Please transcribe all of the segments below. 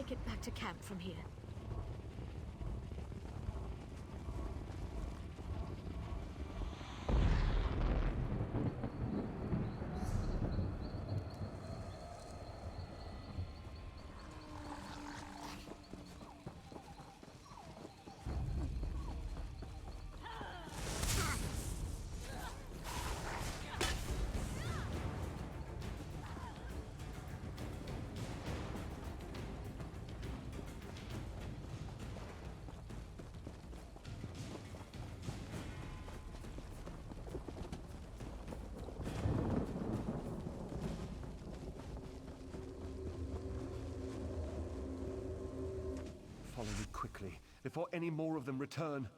make it back to camp from here. Follow me quickly, before any more of them return.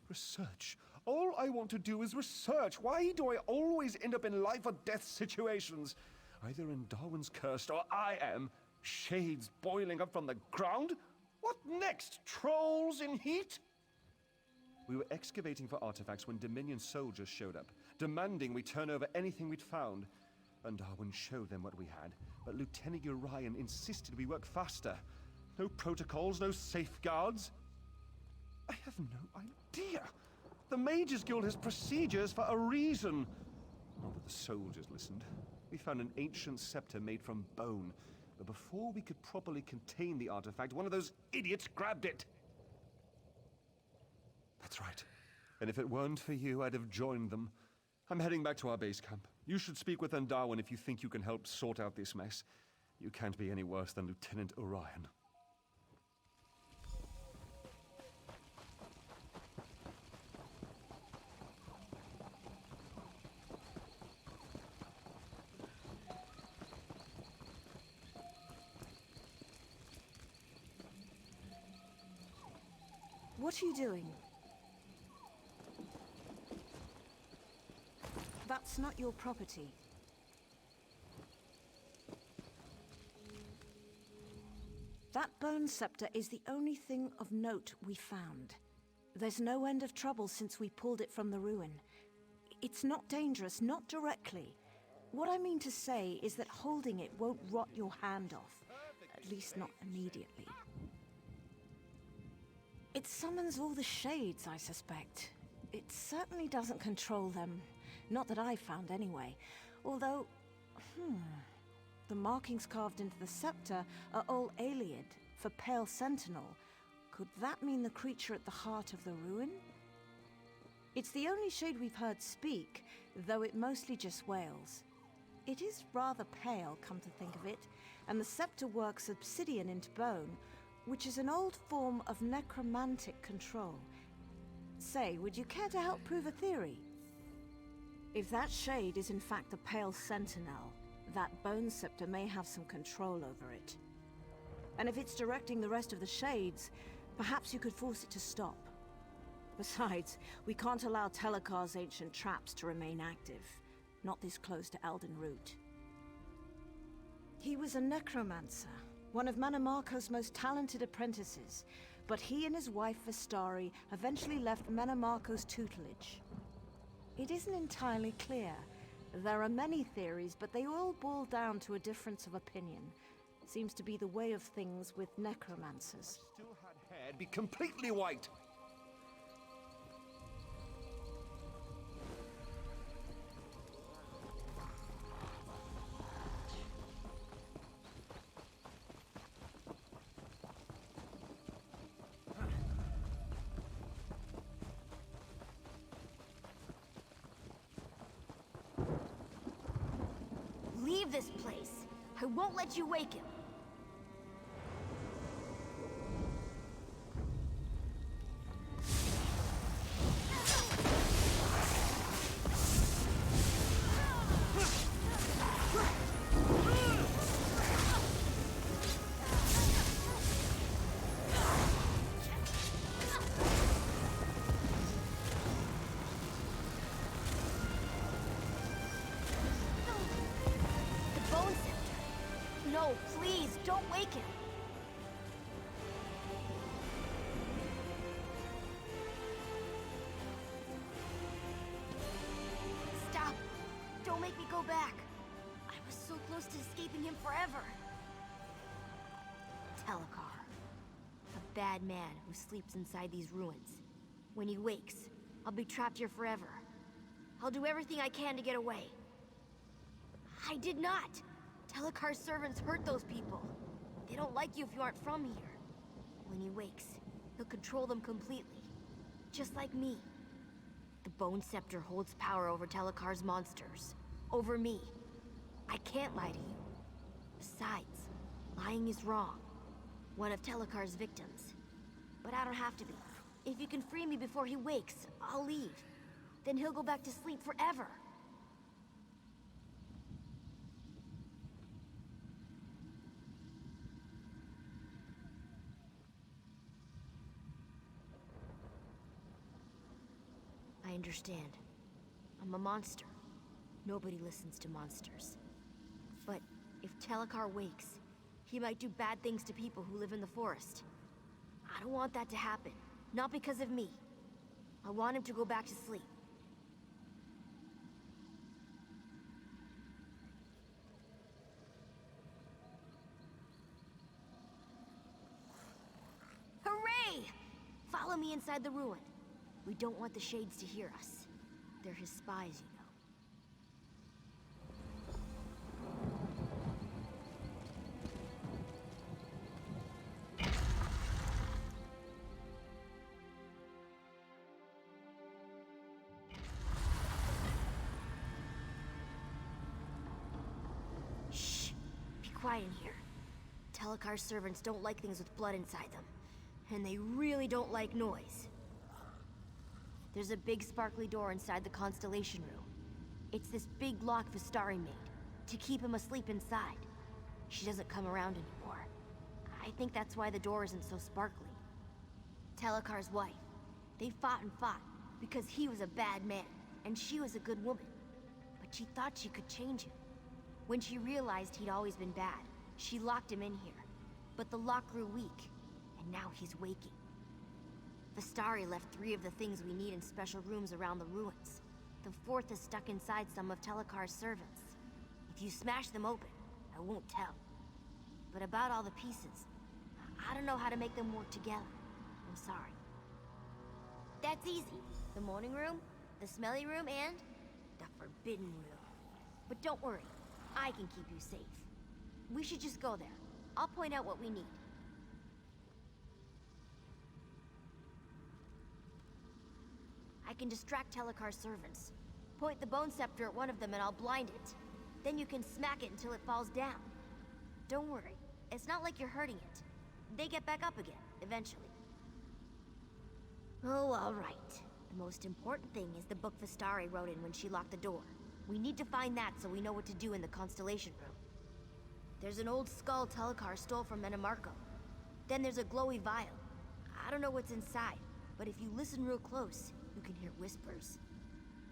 Research. All I want to do is research. Why do I always end up in life or death situations? Either in Darwin's Cursed or I am. Shades boiling up from the ground? What next? Trolls in heat? We were excavating for artifacts when Dominion soldiers showed up, demanding we turn over anything we'd found. And Darwin showed them what we had, but Lieutenant Orion insisted we work faster. No protocols, no safeguards. I have no idea. The Mages Guild has procedures for a reason. Not that the soldiers listened. We found an ancient scepter made from bone, but before we could properly contain the artifact, one of those idiots grabbed it. That's right. And if it weren't for you, I'd have joined them. I'm heading back to our base camp. You should speak with Darwin if you think you can help sort out this mess. You can't be any worse than Lieutenant Orion. What are you doing? That's not your property. That bone scepter is the only thing of note we found. There's no end of trouble since we pulled it from the ruin. It's not dangerous, not directly. What I mean to say is that holding it won't rot your hand off. At least not immediately. It summons all the shades, I suspect. It certainly doesn't control them. Not that I found anyway. Although, the markings carved into the scepter are all Ayleid, for Pale Sentinel. Could that mean the creature at the heart of the ruin? It's the only shade we've heard speak, though it mostly just wails. It is rather pale, come to think of it, and the scepter works obsidian into bone, which is an old form of necromantic control. Say, would you care to help prove a theory? If that shade is in fact the Pale Sentinel, that bone scepter may have some control over it. And if it's directing the rest of the shades, perhaps you could force it to stop. Besides, we can't allow Telekar's ancient traps to remain active, not this close to Elden Root. He was a necromancer, one of Mannimarco's most talented apprentices, but he and his wife Vestari eventually left Mannimarco's tutelage. It isn't entirely clear. There are many theories, but they all boil down to a difference of opinion. Seems to be the way of things with necromancers. Still had hair, be completely white. Leave this place. I won't let you wake him. Bone Scepter. No, please, don't wake him. Stop. Don't make me go back. I was so close to escaping him forever. Telekar. A bad man who sleeps inside these ruins. When he wakes, I'll be trapped here forever. I'll do everything I can to get away. I did not! Telekar's servants hurt those people. They don't like you if you aren't from here. When he wakes, he'll control them completely. Just like me. The Bone Scepter holds power over Telekar's monsters. Over me. I can't lie to you. Besides, lying is wrong. One of Telekar's victims. But I don't have to be. If you can free me before he wakes, I'll leave. Then he'll go back to sleep forever. I understand. I'm a monster. Nobody listens to monsters. But if Telekar wakes, he might do bad things to people who live in the forest. I don't want that to happen. Not because of me. I want him to go back to sleep. Hooray! Follow me inside the ruin. We don't want the Shades to hear us. They're his spies, you know. Shh! Be quiet in here. Telekar's servants don't like things with blood inside them. And they really don't like noise. There's a big sparkly door inside the Constellation Room. It's this big lock Vistari made, to keep him asleep inside. She doesn't come around anymore. I think that's why the door isn't so sparkly. Telekar's wife. They fought and fought, because he was a bad man, and she was a good woman. But she thought she could change him. When she realized he'd always been bad, she locked him in here. But the lock grew weak, and now he's waking. Vistari left 3 of the things we need in special rooms around the ruins. The 4th is stuck inside some of Telekar's servants. If you smash them open, I won't tell. But about all the pieces, I don't know how to make them work together. I'm sorry. That's easy. The morning room, the smelly room, and the forbidden room. But don't worry, I can keep you safe. We should just go there. I'll point out what we need. I can distract Telekar's servants. Point the Bone Scepter at one of them and I'll blind it. Then you can smack it until it falls down. Don't worry, it's not like you're hurting it. They get back up again, eventually. Oh, all right. The most important thing is the book Vistari wrote in when she locked the door. We need to find that so we know what to do in the Constellation Room. There's an old skull Telekar stole from Menamarco. Then there's a glowy vial. I don't know what's inside, but if you listen real close, you can hear whispers.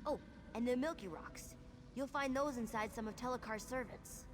Oh, and the Milky Rocks. You'll find those inside some of Telekar's servants.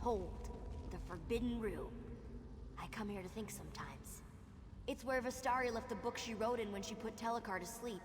Hold. The Forbidden Room. I come here to think sometimes. It's where Vistari left the book she wrote in when she put Telekar to sleep.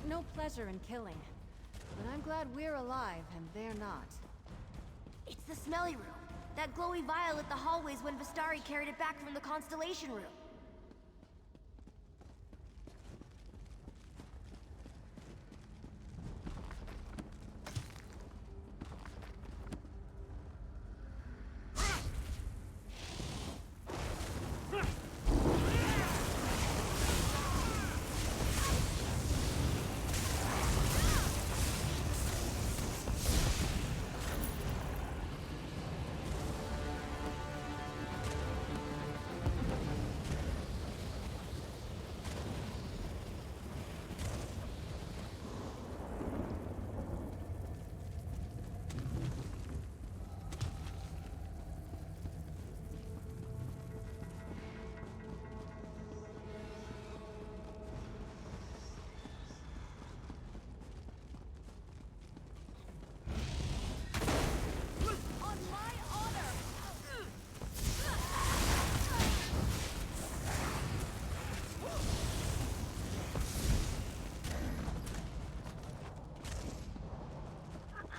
No pleasure in killing, but I'm glad we're alive and they're not. It's the smelly room. That glowy vial lit the hallways when Vistari carried it back from the Constellation room.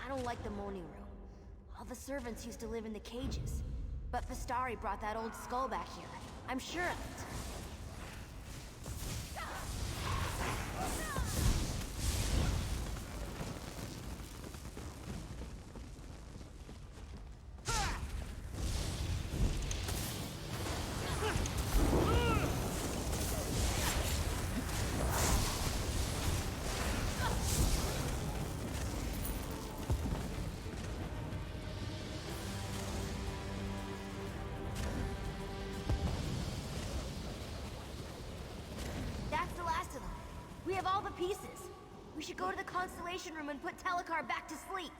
I don't like the Moaning Room. All the servants used to live in the cages. But Vistari brought that old skull back here. I'm sure of it. We have all the pieces. We should go to the Constellation room and put Telekar back to sleep.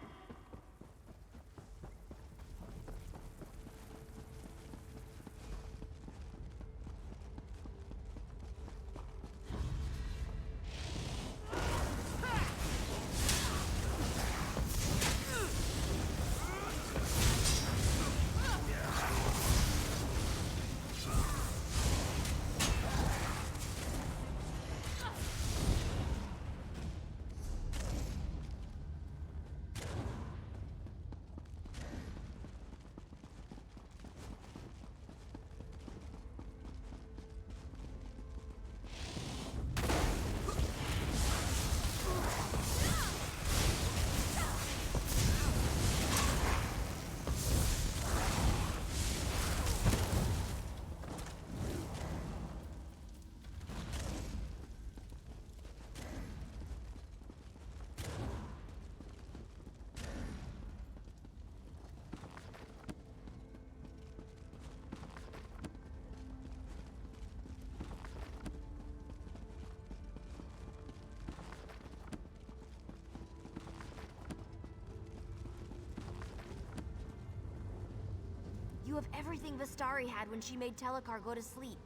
You have everything Vistari had when she made Telekar go to sleep.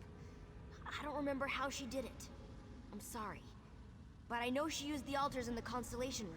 I don't remember how she did it. I'm sorry. But I know she used the altars in the Constellation Room.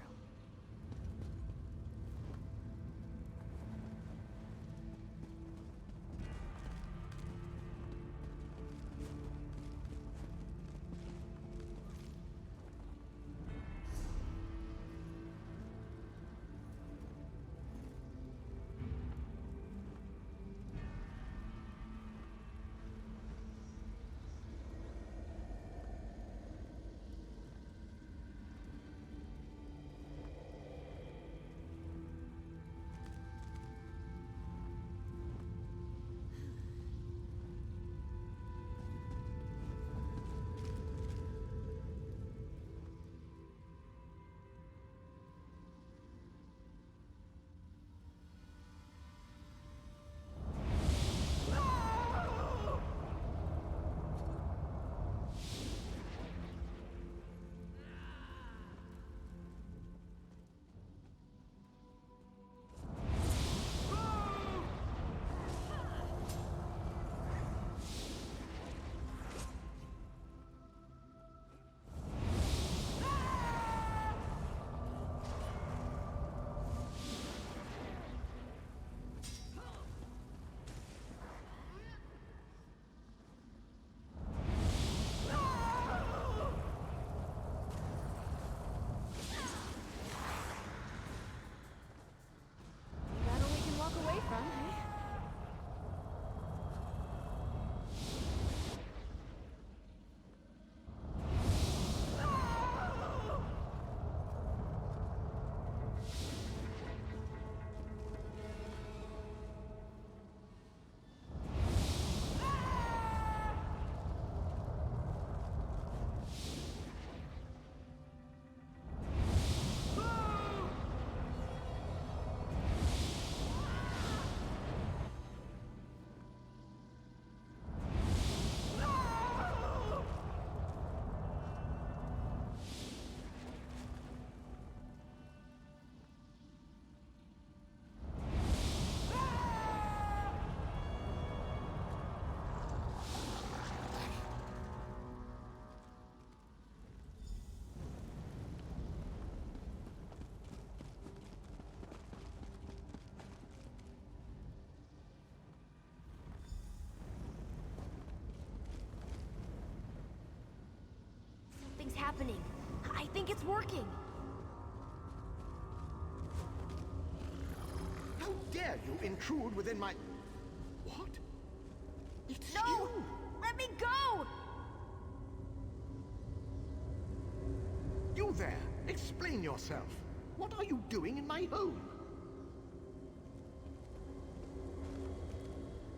Battle we can walk away from, eh? Something's happening. I think it's working. How dare you intrude within my... What? It's No! you! Let me go! You there! Explain yourself. What are you doing in my home?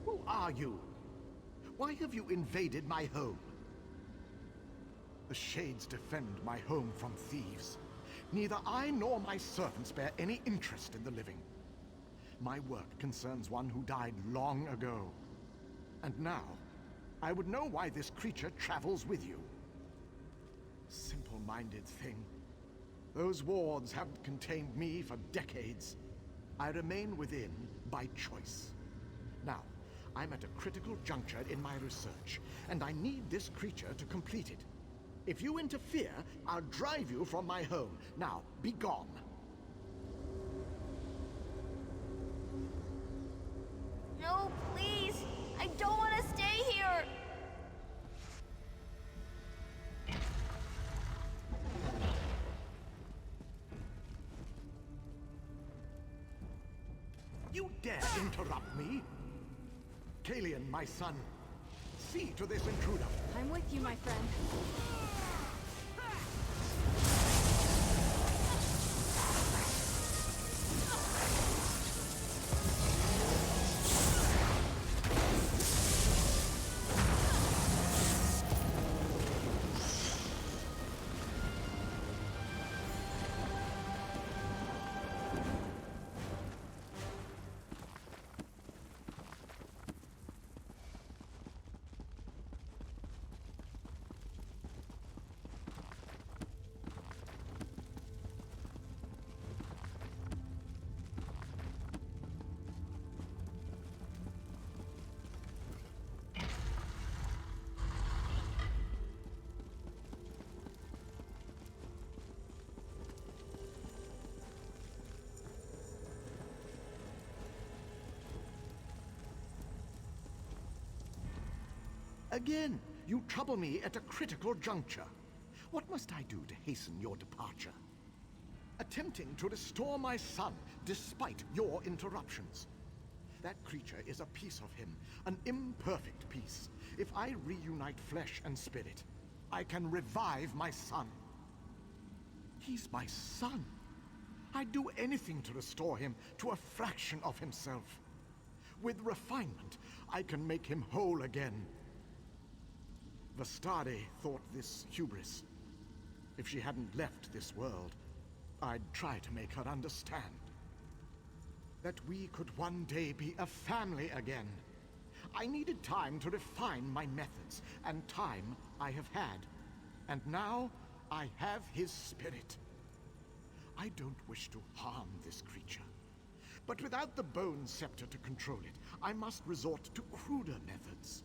Who are you? Why have you invaded my home? The Shades defend my home from thieves. Neither I nor my servants bear any interest in the living. My work concerns one who died long ago. And now, I would know why this creature travels with you. Simple-minded thing. Those wards haven't contained me for decades. I remain within by choice. Now, I'm at a critical juncture in my research, and I need this creature to complete it. If you interfere, I'll drive you from my home. Now, be gone. No, please! I don't want to stay here! You dare interrupt me? Kalian, my son, see to this intruder. I'm with you, my friend. Again, you trouble me at a critical juncture. What must I do to hasten your departure? Attempting to restore my son despite your interruptions. That creature is a piece of him, an imperfect piece. If I reunite flesh and spirit, I can revive my son. He's my son. I'd do anything to restore him to a fraction of himself. With refinement, I can make him whole again. Vastari thought this hubris. If she hadn't left this world, I'd try to make her understand. That we could one day be a family again. I needed time to refine my methods, and time I have had. And now, I have his spirit. I don't wish to harm this creature. But without the Bone Scepter to control it, I must resort to cruder methods.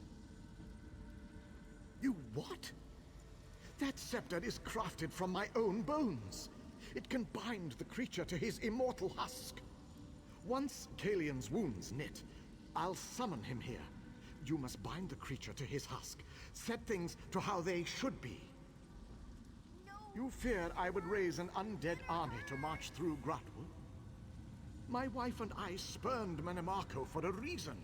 You what? That scepter is crafted from my own bones. It can bind the creature to his immortal husk. Once Kalian's wounds knit, I'll summon him here. You must bind the creature to his husk, set things to how they should be. You feared I would raise an undead army to march through Grahtwood? My wife and I spurned Mannimarco for a reason.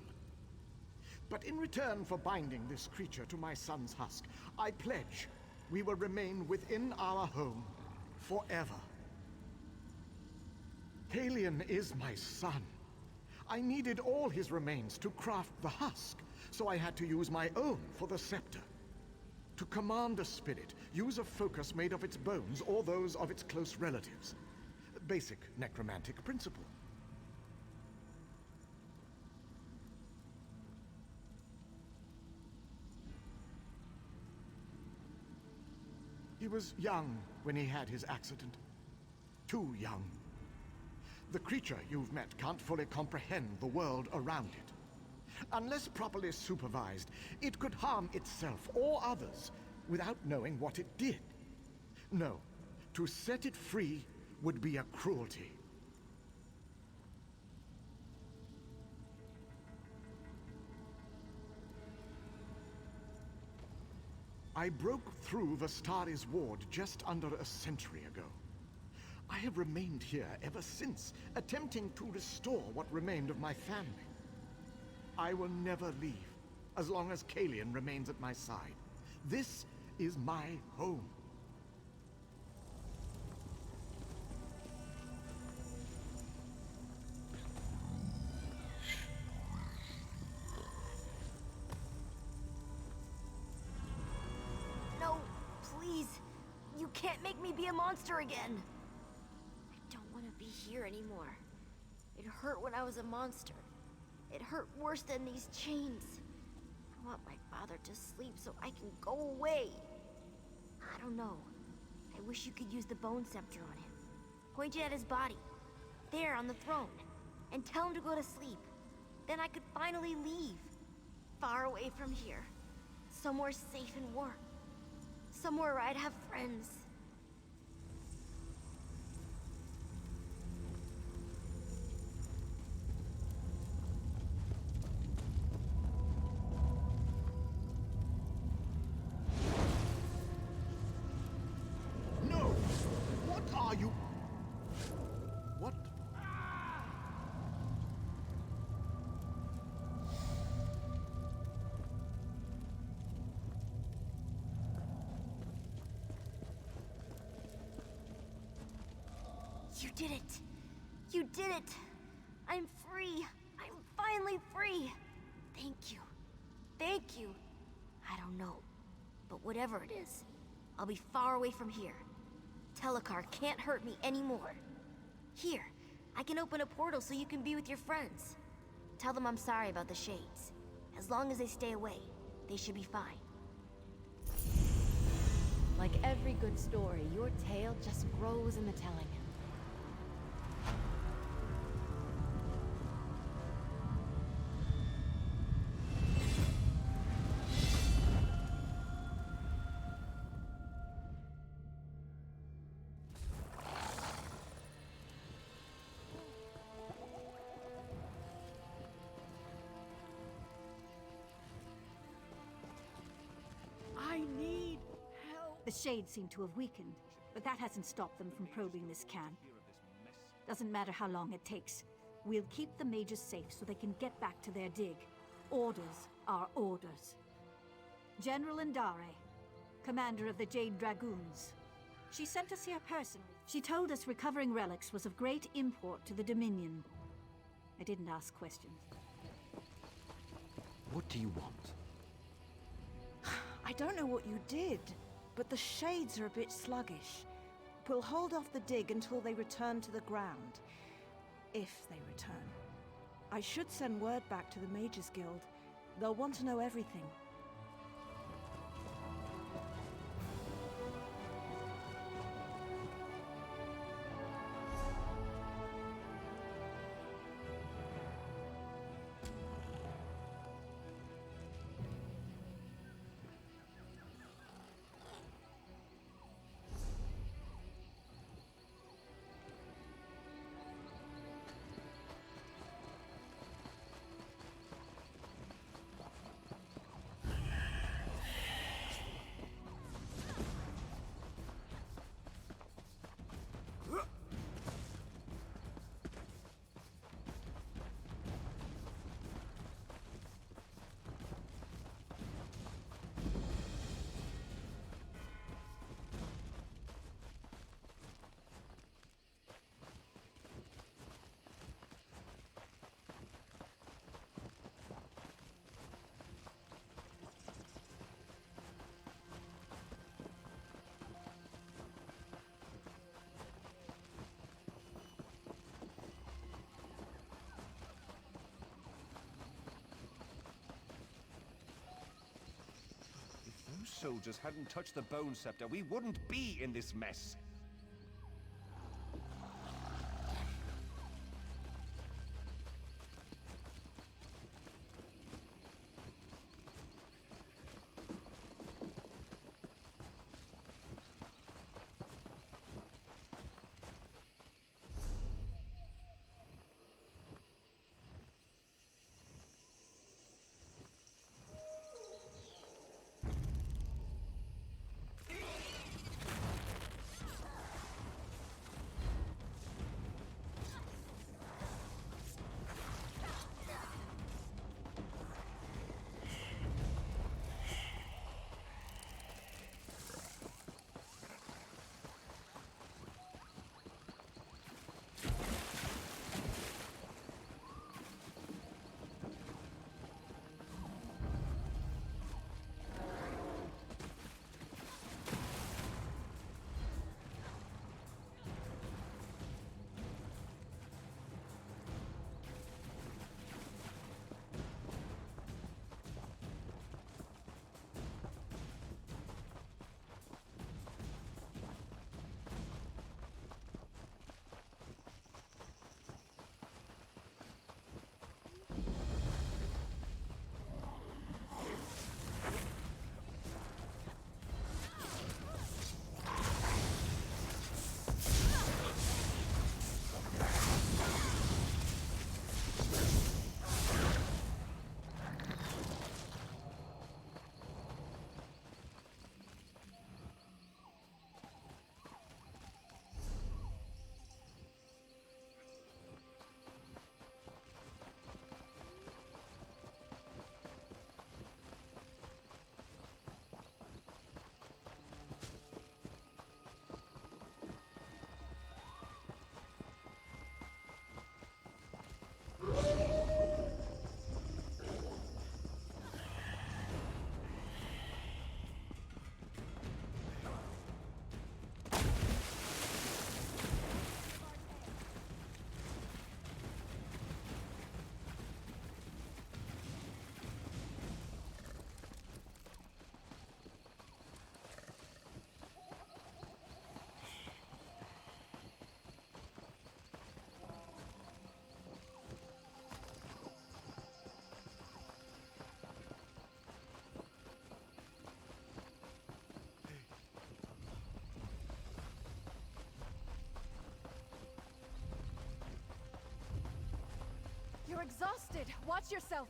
But in return for binding this creature to my son's husk, I pledge we will remain within our home forever. Kalian is my son. I needed all his remains to craft the husk, so I had to use my own for the scepter. To command a spirit, use a focus made of its bones or those of its close relatives. Basic necromantic principle. He was young when he had his accident. Too young. The creature you've met can't fully comprehend the world around it. Unless properly supervised, it could harm itself or others without knowing what it did. No, to set it free would be a cruelty. I broke through Vastari's ward just under a century ago. I have remained here ever since, attempting to restore what remained of my family. I will never leave, as long as Kalian remains at my side. This is my home. No, please. You can't make me be a monster again. I don't want to be here anymore. It hurt when I was a monster. It hurt worse than these chains. I want my father to sleep so I can go away. I don't know. I wish you could use the Bone Scepter on him. Point it at his body. There on the throne. And tell him to go to sleep. Then I could finally leave. Far away from here. Somewhere safe and warm. Somewhere where I'd have friends. No! What are you? What? You did it! You did it! I'm free! I'm finally free! Thank you. Thank you. I don't know. But whatever it is, I'll be far away from here. Telekar can't hurt me anymore. Here, I can open a portal so you can be with your friends. Tell them I'm sorry about the Shades. As long as they stay away, they should be fine. Like every good story, your tale just grows in the telling. The Shades seem to have weakened, but that hasn't stopped them from probing this camp. Doesn't matter how long it takes. We'll keep the mages safe so they can get back to their dig. Orders are orders. General Indare, commander of the Jade Dragoons. She sent us here personally. She told us recovering relics was of great import to the Dominion. I didn't ask questions. What do you want? I don't know what you did, but the Shades are a bit sluggish. We'll hold off the dig until they return to the ground. If they return. I should send word back to the Mages Guild. They'll want to know everything. Soldiers hadn't touched the Bone Scepter, we wouldn't be in this mess. You're exhausted. Watch yourself.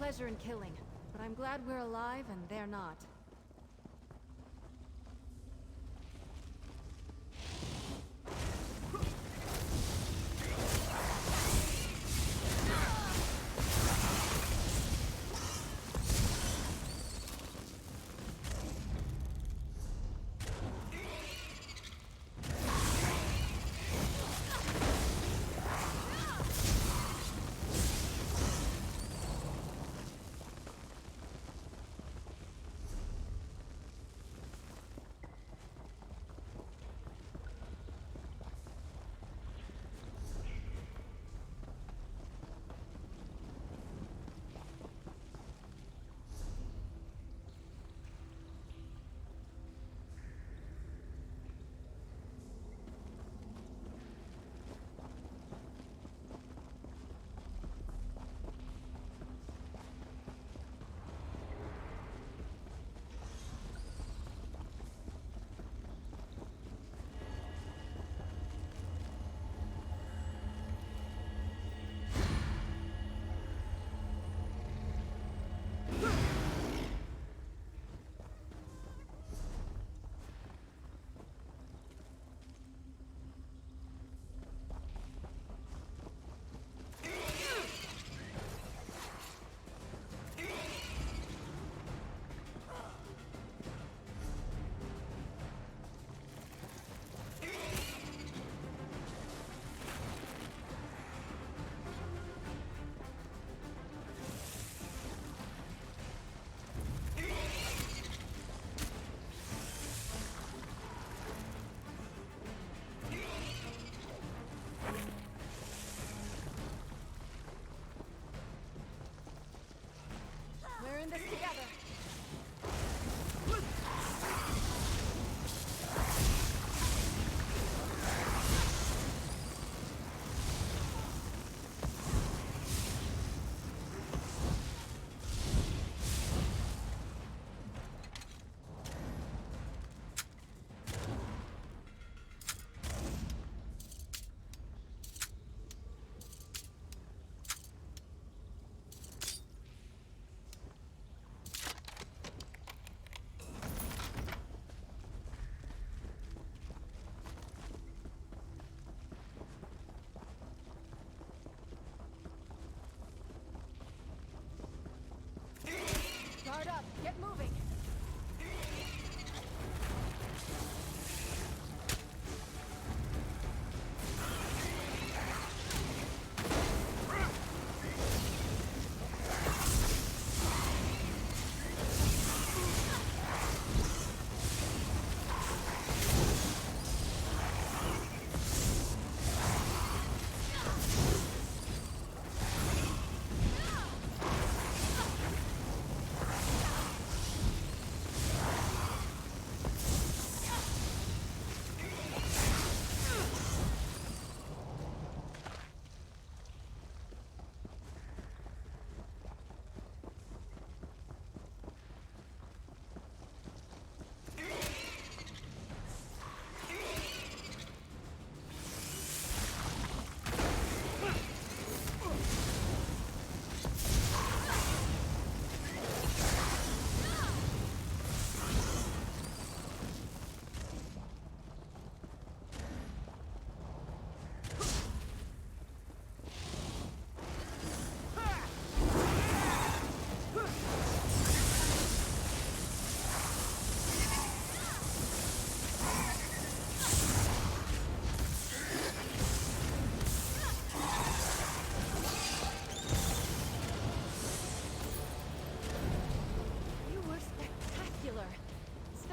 pleasure in killing, but I'm glad we're alive and they're not. We're in this together. Guard up, get moving.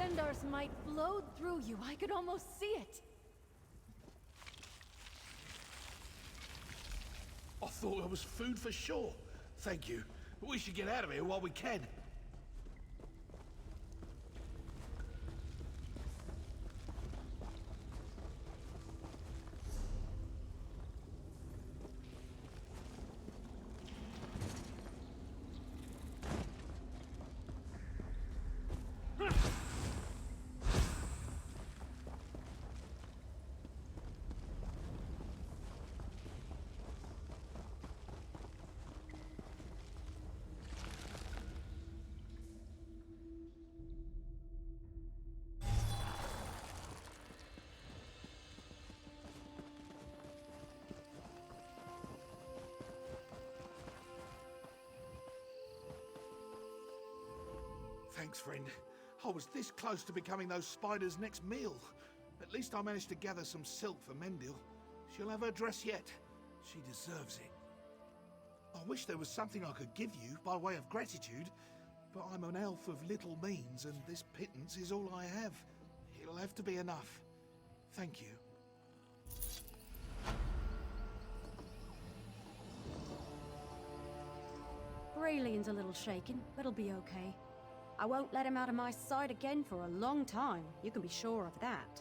Stendarr's might flowed through you. I could almost see it. I thought it was food for sure. Thank you. We should get out of here while we can. Thanks, friend. I was this close to becoming those spiders' next meal. At least I managed to gather some silk for Mendil. She'll have her dress yet. She deserves it. I wish there was something I could give you by way of gratitude, but I'm an elf of little means, and this pittance is all I have. It'll have to be enough. Thank you. Aurelian's a little shaken, but he'll be okay. I won't let him out of my sight again for a long time. You can be sure of that.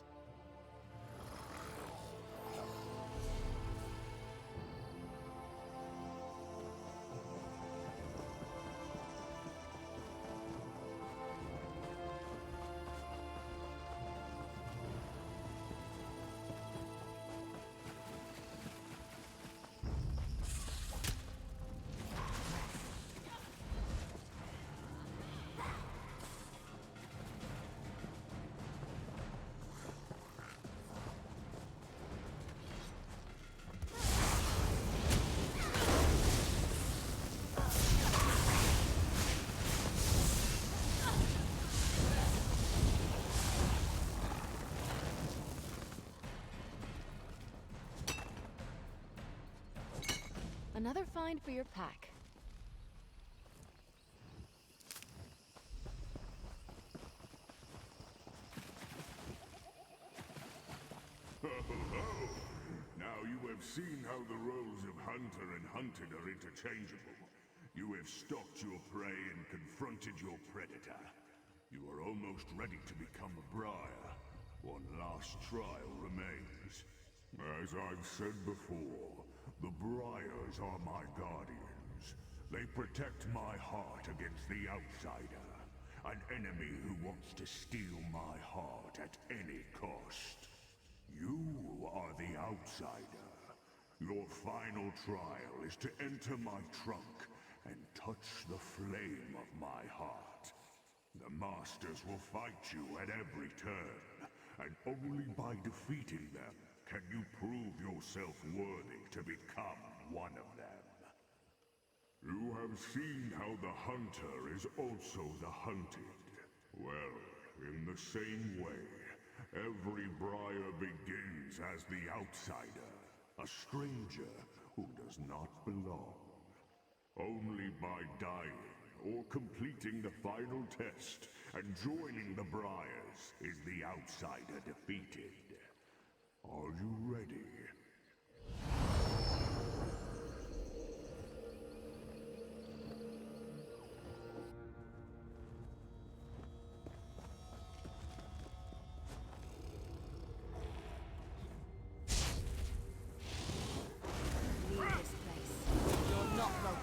Another find for your pack. Now you have seen how the roles of hunter and hunted are interchangeable. You have stalked your prey and confronted your predator. You are almost ready to become a Briar. One last trial remains. As I've said before, the Briars are my guardians. They protect my heart against the outsider. An enemy who wants to steal my heart at any cost. You are the outsider. Your final trial is to enter my trunk and touch the flame of my heart. The Masters will fight you at every turn, and only by defeating them can you prove yourself worthy to become one of them. You have seen how the hunter is also the hunted. Well, in the same way, every Briar begins as the outsider, a stranger who does not belong. Only by dying or completing the final test and joining the Briars is the outsider defeated. Are you ready? Leave this place. You're not welcome.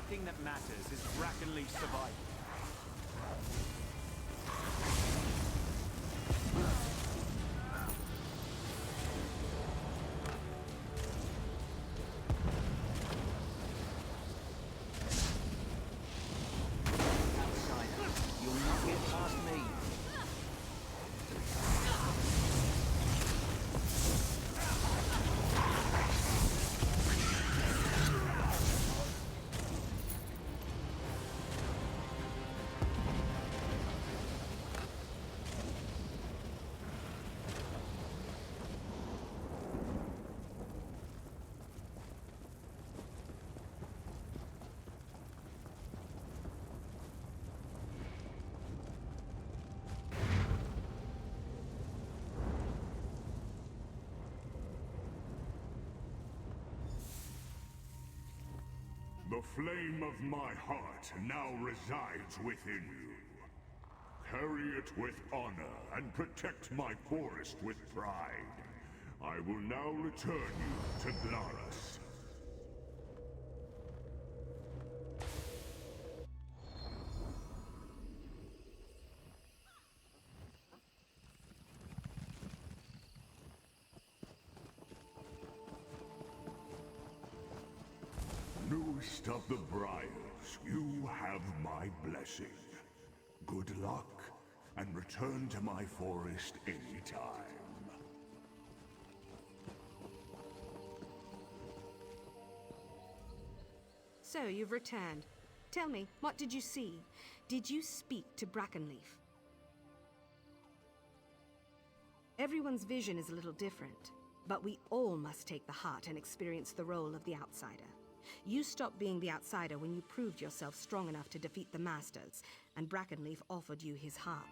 thing that matters is Brackenleaf's survival. Outsider, you'll not get past me. The flame of my heart now resides within you. Carry it with honor and protect my forest with pride. I will now return you to Glarus. Newest of the Briars, you have my blessing. Good luck, and return to my forest anytime. So, you've returned. Tell me, what did you see? Did you speak to Brackenleaf? Everyone's vision is a little different, but we all must take the heart and experience the role of the outsider. You stopped being the outsider when you proved yourself strong enough to defeat the Masters, and Brackenleaf offered you his heart.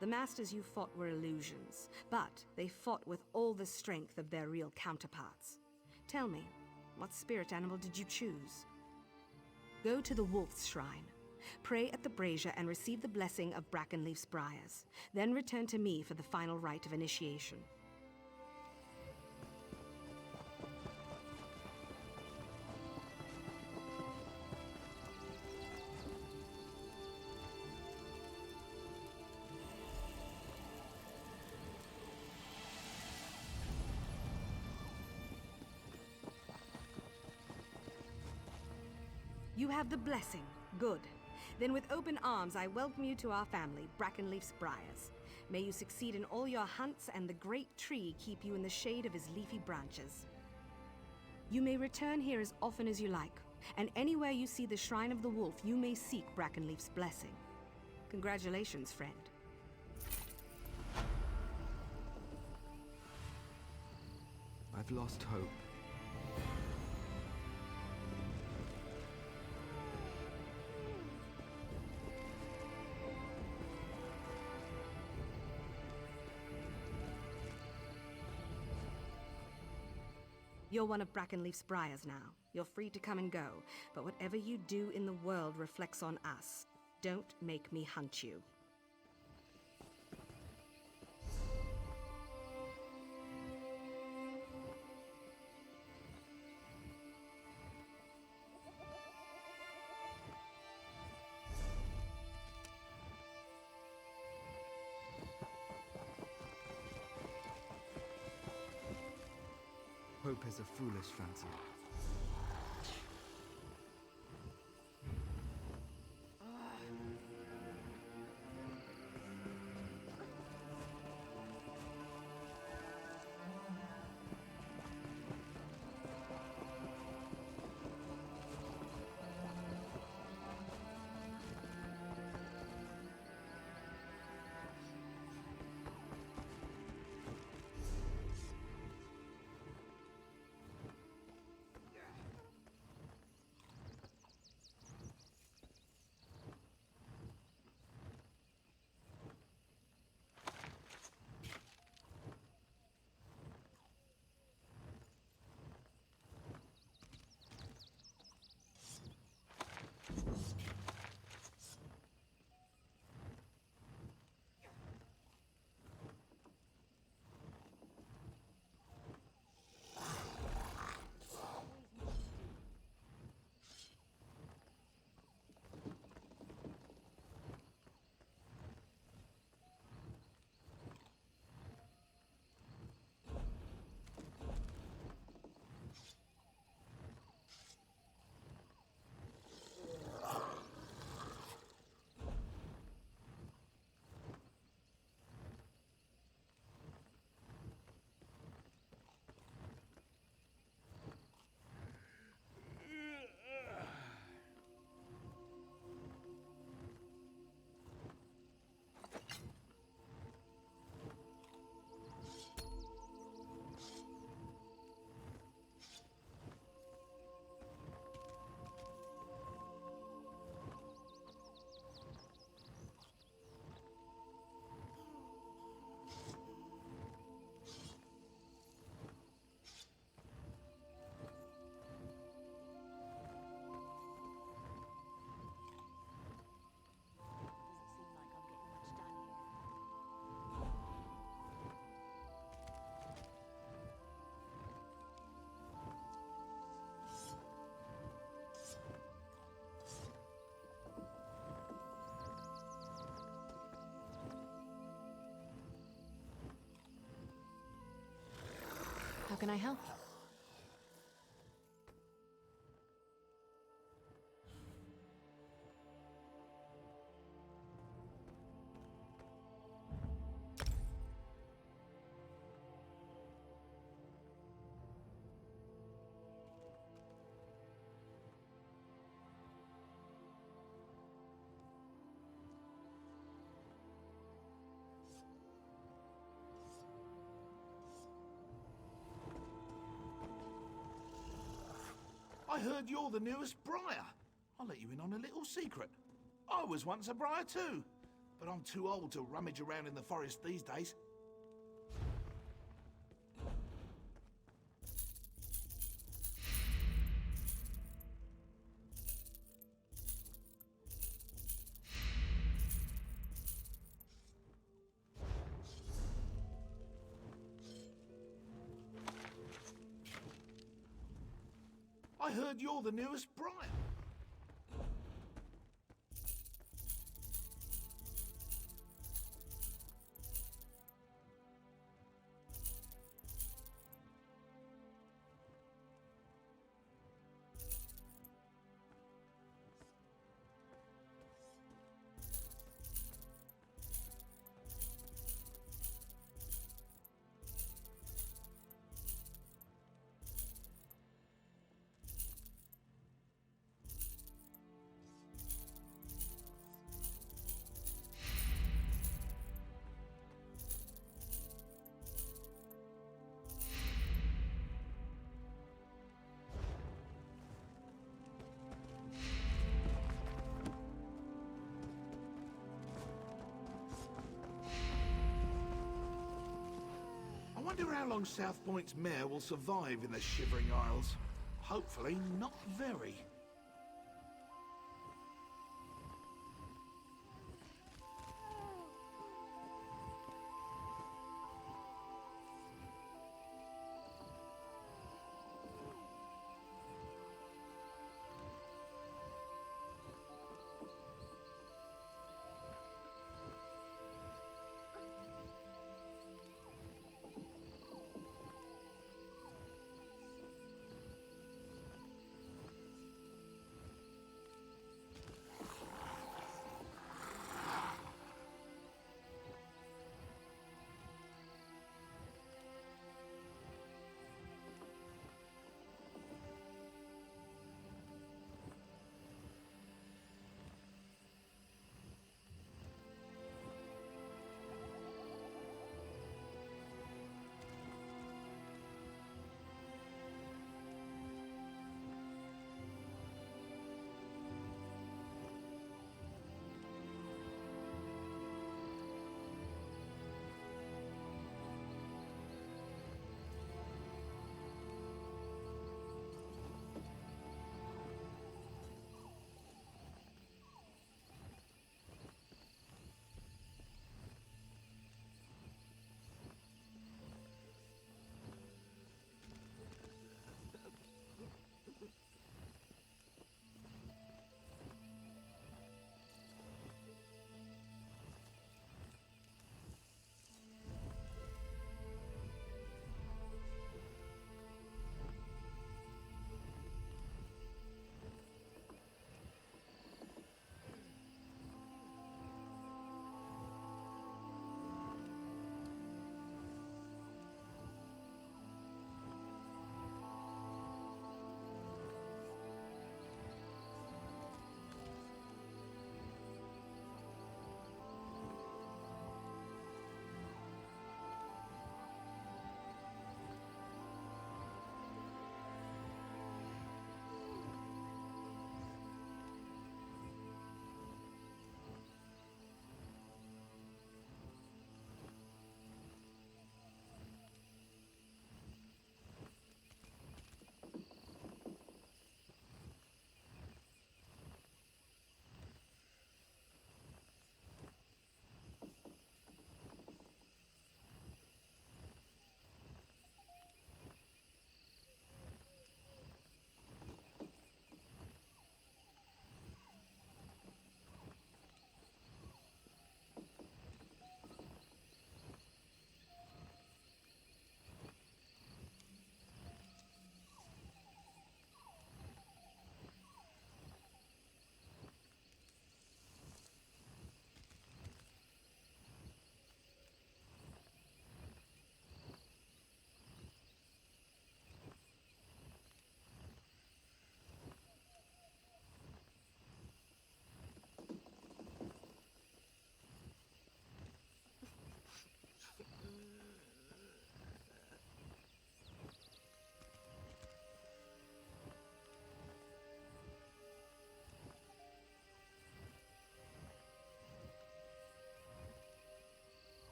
The Masters you fought were illusions, but they fought with all the strength of their real counterparts. Tell me, what spirit animal did you choose? Go to the Wolf's Shrine. Pray at the brazier and receive the blessing of Brackenleaf's Briars. Then return to me for the final rite of initiation. You have the blessing. Good. Then with open arms, I welcome you to our family, Brackenleaf's Briars. May you succeed in all your hunts, and the great tree keep you in the shade of his leafy branches. You may return here as often as you like, and anywhere you see the Shrine of the Wolf, you may seek Brackenleaf's blessing. Congratulations, friend. I've lost hope. You're one of Brackenleaf's Briars now. You're free to come and go, but whatever you do in the world reflects on us. Don't make me hunt you. Hope is a foolish fancy. can I help you? I heard you're the newest Briar. I'll let you in on a little secret. I was once a Briar too, but I'm too old to rummage around in the forest these days. I heard you're the newest Briar. I wonder how long South Point's mayor will survive in the Shivering Isles. Hopefully not very.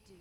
do.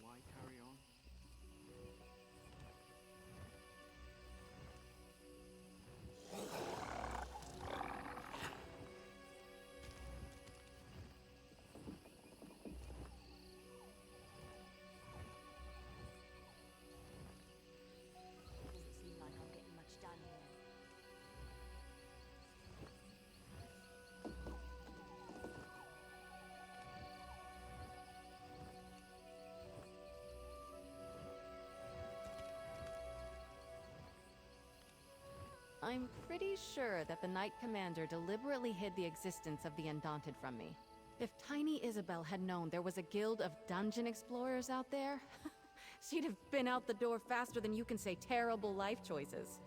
Why carry on? Doesn't seem like I'm getting much done here. I'm pretty sure that the Knight Commander deliberately hid the existence of the Undaunted from me. If Tiny Isabel had known there was a guild of dungeon explorers out there, she'd have been out the door faster than you can say terrible life choices.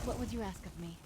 What would you ask of me?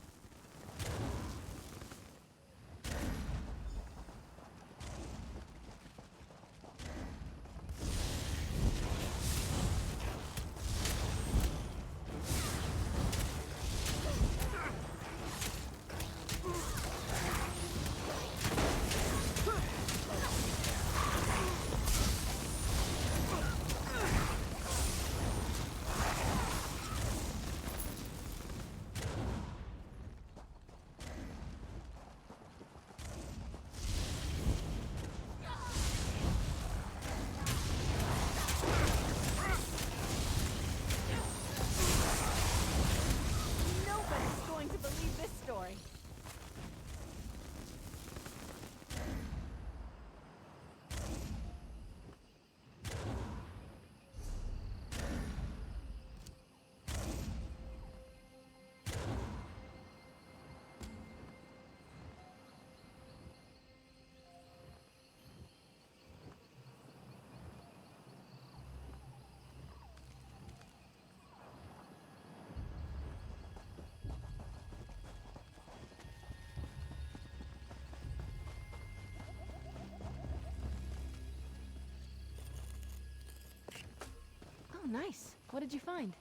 nice. What did you find?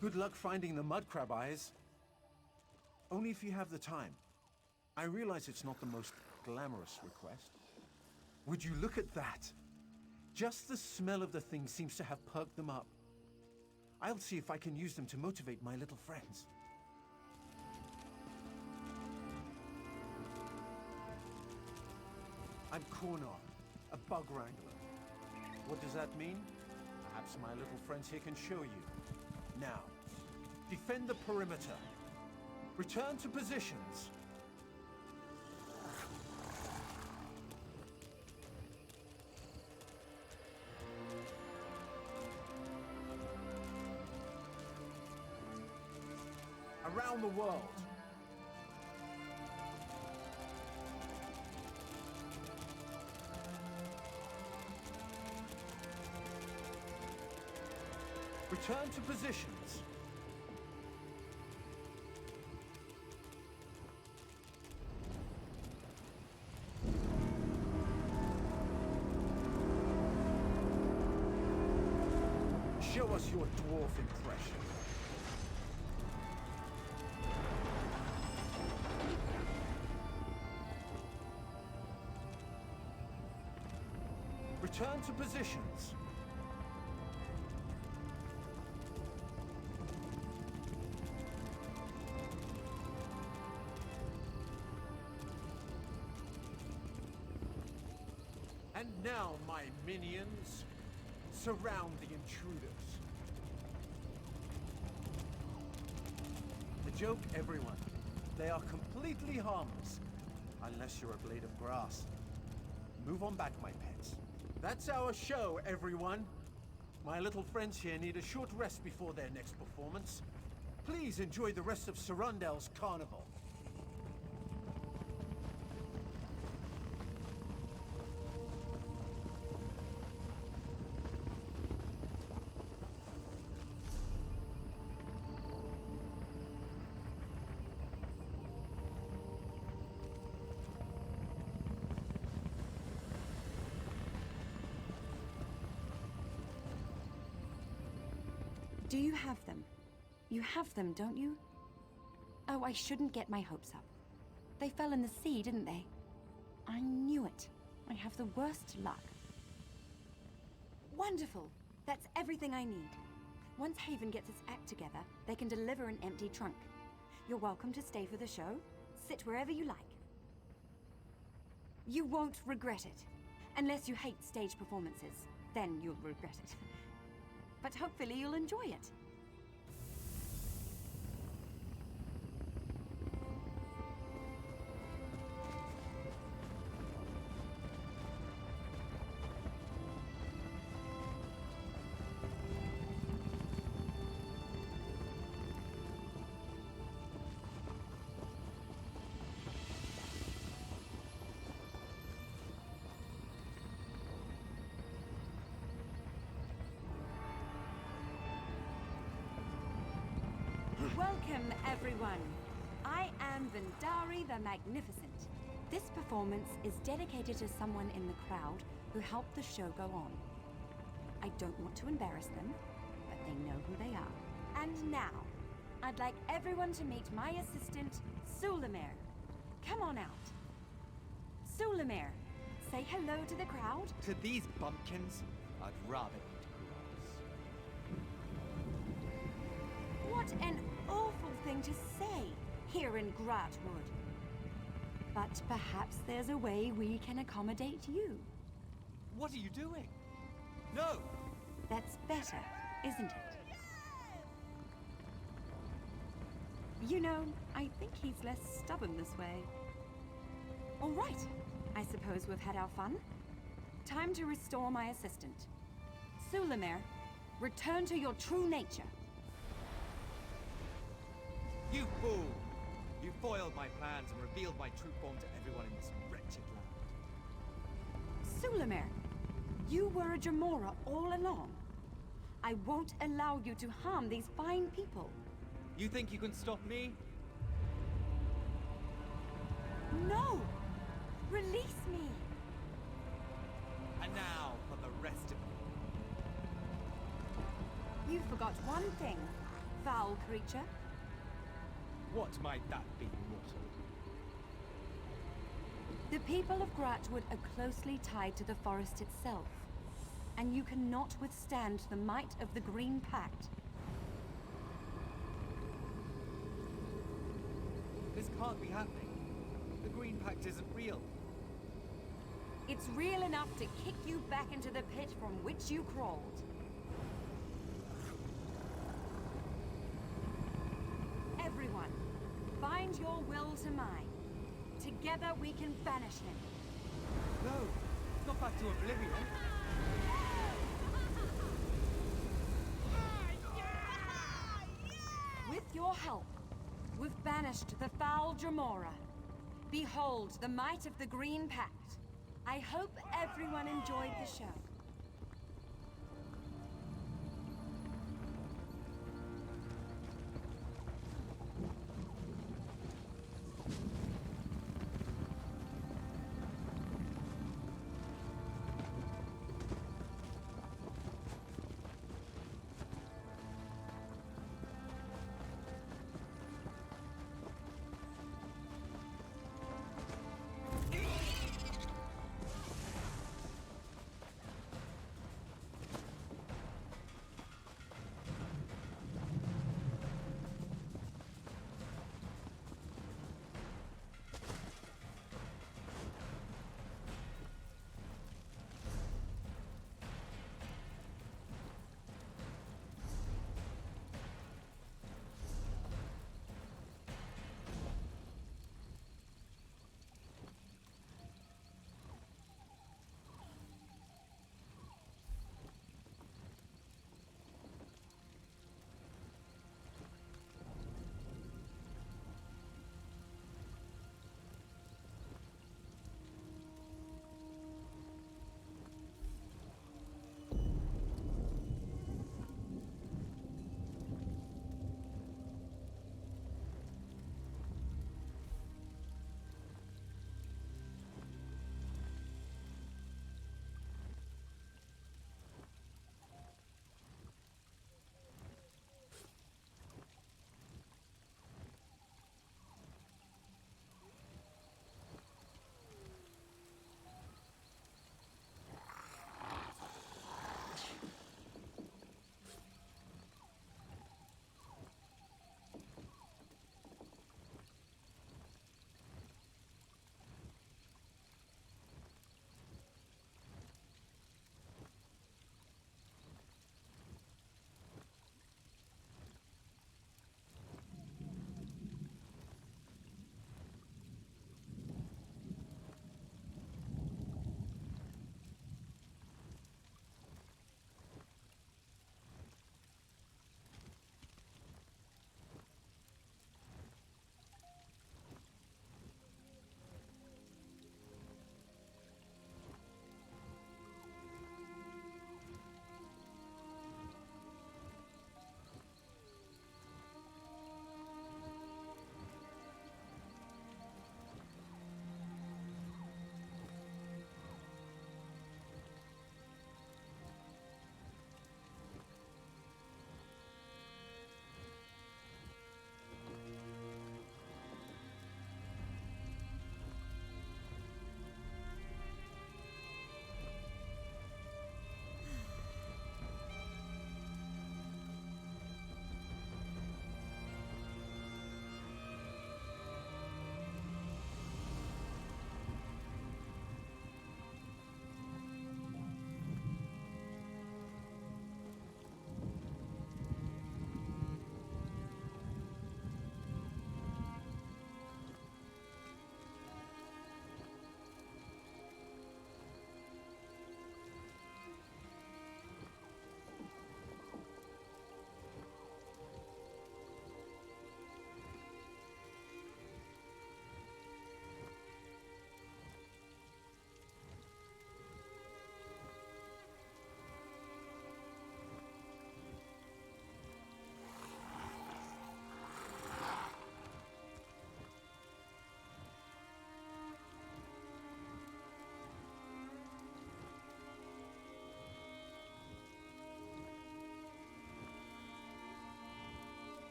Good luck finding the mud crab eyes. Only if you have the time. I realize it's not the most glamorous request. Would you look at that? Just the smell of the thing seems to have perked them up. I'll see if I can use them to motivate my little friends. I'm Kornar, a bug wrangler. What does that mean? Perhaps my little friends here can show you. Now, defend the perimeter. Return to positions. Around the world. Return to positions. Show us your dwarf impression. Return to positions. And now, my minions, surround the intruders. A joke, everyone. They are completely harmless, unless you're a blade of grass. Move on back, my pets. That's our show, everyone. My little friends here need a short rest before their next performance. Please enjoy the rest of Sarundel's carnival. Do you have them? You have them, don't you? Oh, I shouldn't get my hopes up. They fell in the sea, didn't they? I knew it. I have the worst luck. Wonderful! That's everything I need. Once Haven gets its act together, they can deliver an empty trunk. You're welcome to stay for the show. Sit wherever you like. You won't regret it. Unless you hate stage performances. Then you'll regret it. But hopefully you'll enjoy it. Welcome, everyone. I am Vendari the Magnificent. This performance is dedicated to someone in the crowd who helped the show go on. I don't want to embarrass them, but they know who they are. And now, I'd like everyone to meet my assistant, Sulamir. Come on out. Sulamir, say hello to the crowd. To these bumpkins, I'd rather eat grass. What an awful thing to say here in Gratwood. But perhaps there's a way we can accommodate you. What are you doing? No! That's better, isn't it? You know, I think he's less stubborn this way. All right, I suppose we've had our fun. Time to restore my assistant. Sulamir, return to your true nature. You fool! You foiled my plans and revealed my true form to everyone in this wretched land. Sulamir, you were a Jamora all along. I won't allow you to harm these fine people. You think you can stop me? No! Release me! And now for the rest of you. You forgot one thing, foul creature. What might that be, mortal? The people of Gratwood are closely tied to the forest itself, and you cannot withstand the might of the Green Pact. This can't be happening. The Green Pact isn't real. It's real enough to kick you back into the pit from which you crawled. Everyone, bind your will to mine. Together we can banish him. No, not back to oblivion. With your help, we've banished the foul Jamora. Behold the might of the Green Pact. I hope everyone enjoyed the show.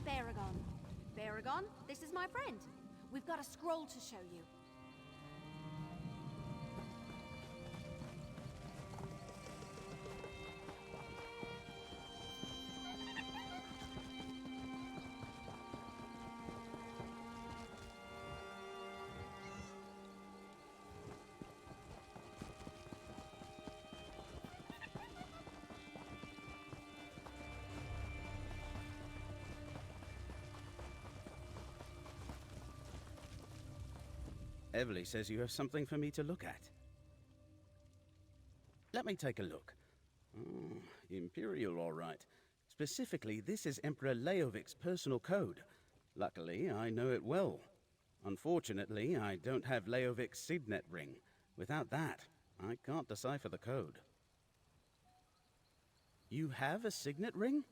Baragon. Baragon, this is my friend. We've got a scroll to show you. Evely says you have something for me to look at. Let me take a look. Imperial, all right. Specifically, this is Emperor Leovic's personal code. Luckily, I know it well. Unfortunately, I don't have Leovic's signet ring. Without that, I can't decipher the code. You have a signet ring?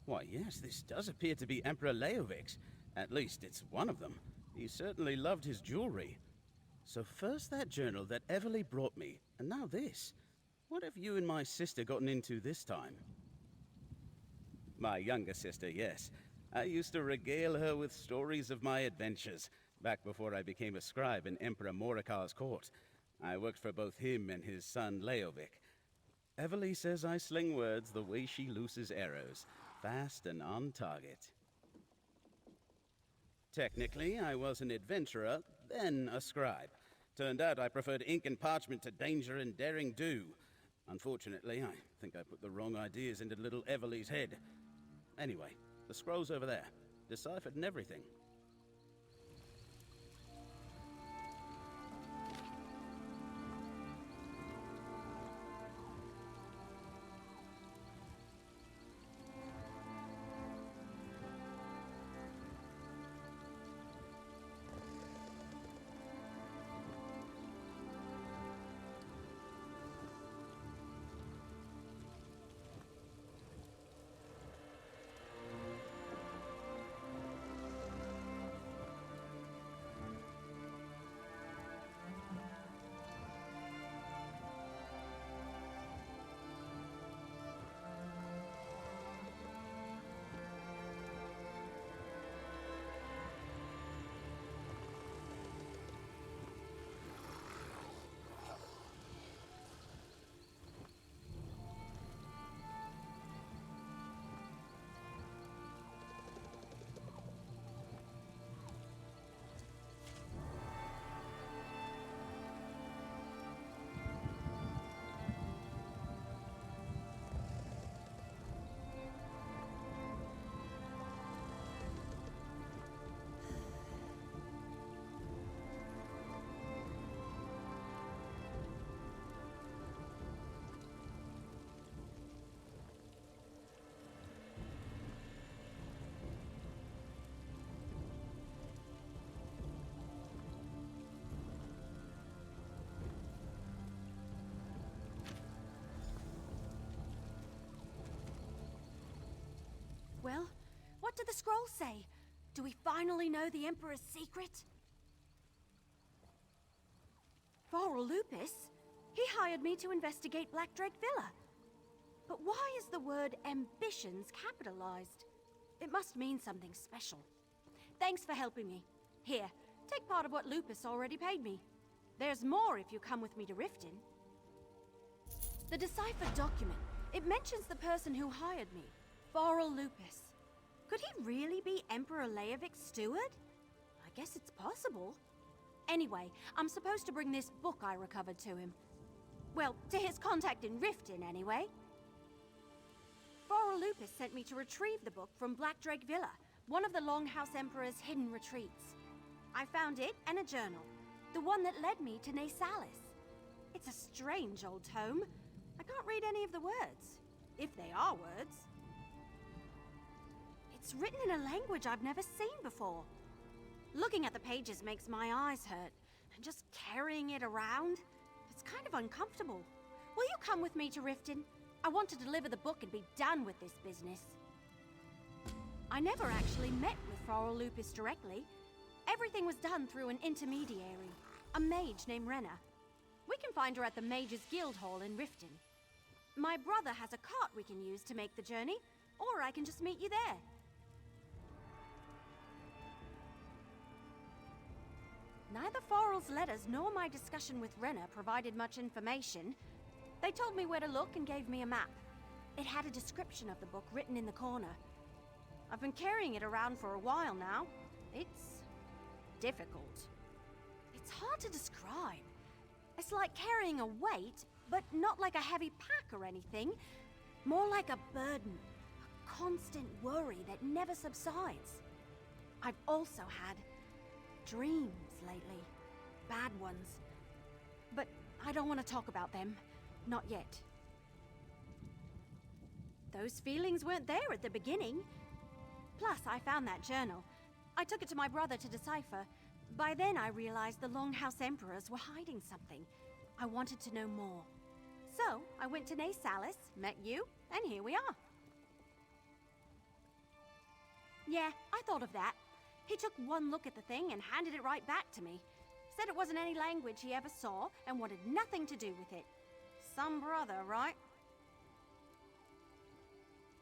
Why, yes, this does appear to be Emperor Leovic's. At least it's one of them. He certainly loved his jewelry. So first that journal that Evely brought me, and now this. What have you and my sister gotten into this time? My younger sister, yes. I used to regale her with stories of my adventures, back before I became a scribe in Emperor Morikar's court. I worked for both him and his son Leovic. Evely says I sling words the way she looses arrows, fast and on target. Technically, I was an adventurer, then a scribe. Turned out I preferred ink and parchment to danger and daring do. Unfortunately, I think I put the wrong ideas into little Evely's head. Anyway, the scroll's over there, deciphered and everything. Well, what did the scroll say? Do we finally know the Emperor's secret? Varl Lupus? He hired me to investigate Blackdrake Villa. But why is the word ambitions capitalized? It must mean something special. Thanks for helping me. Here, take part of what Lupus already paid me. There's more if you come with me to Riften. The deciphered document. It mentions the person who hired me. Varl Lupus. Could he really be Emperor Leovic's steward? I guess it's possible. Anyway, I'm supposed to bring this book I recovered to him. Well, to his contact in Riften, anyway. Varl Lupus sent me to retrieve the book from Blackdrake Villa, one of the Longhouse Emperor's hidden retreats. I found it and a journal, the one that led me to Nasalis. It's a strange old tome. I can't read any of the words, if they are words. It's written in a language I've never seen before. Looking at the pages makes my eyes hurt, and just carrying it around, it's kind of uncomfortable. Will you come with me to Riften? I want to deliver the book and be done with this business. I never actually met with Varl Lupus directly. Everything was done through an intermediary, a mage named Renna. We can find her at the Mages Guild Hall in Riften. My brother has a cart we can use to make the journey, or I can just meet you there. Neither Farrell's letters nor my discussion with Renner provided much information. They told me where to look and gave me a map. It had a description of the book written in the corner. I've been carrying it around for a while now. It's difficult. It's hard to describe. It's like carrying a weight, but not like a heavy pack or anything. More like a burden, a constant worry that never subsides. I've also had dreams lately. Bad ones. But I don't want to talk about them. Not yet. Those feelings weren't there at the beginning. Plus, I found that journal. I took it to my brother to decipher. By then, I realized the Longhouse Emperors were hiding something. I wanted to know more. So, I went to Nasalis, met you, and here we are. Yeah, I thought of that. He took one look at the thing and handed it right back to me. Said it wasn't any language he ever saw and wanted nothing to do with it. Some brother, right?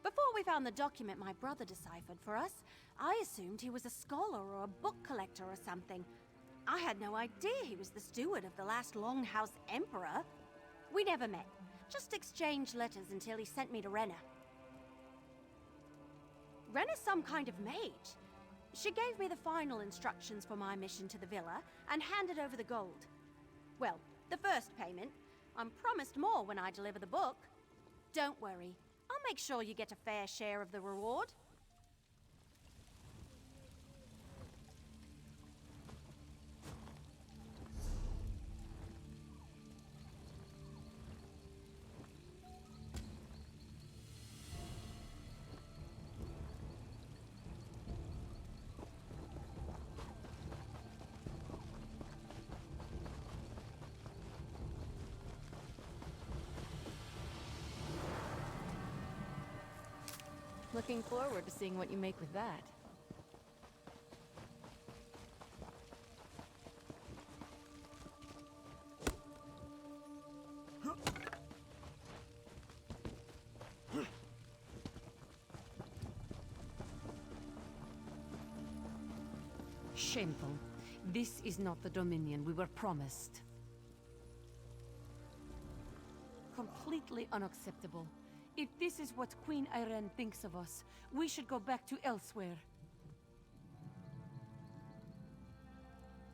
Before we found the document my brother deciphered for us, I assumed he was a scholar or a book collector or something. I had no idea he was the steward of the last Longhouse Emperor. We never met, just exchanged letters until he sent me to Renna. Renna's some kind of mage. She gave me the final instructions for my mission to the villa and handed over the gold. Well, the first payment. I'm promised more when I deliver the book. Don't worry, I'll make sure you get a fair share of the reward. Looking forward to seeing what you make with that. Shameful. This is not the Dominion we were promised. Completely unacceptable. If this is what Queen Irene thinks of us, we should go back to elsewhere.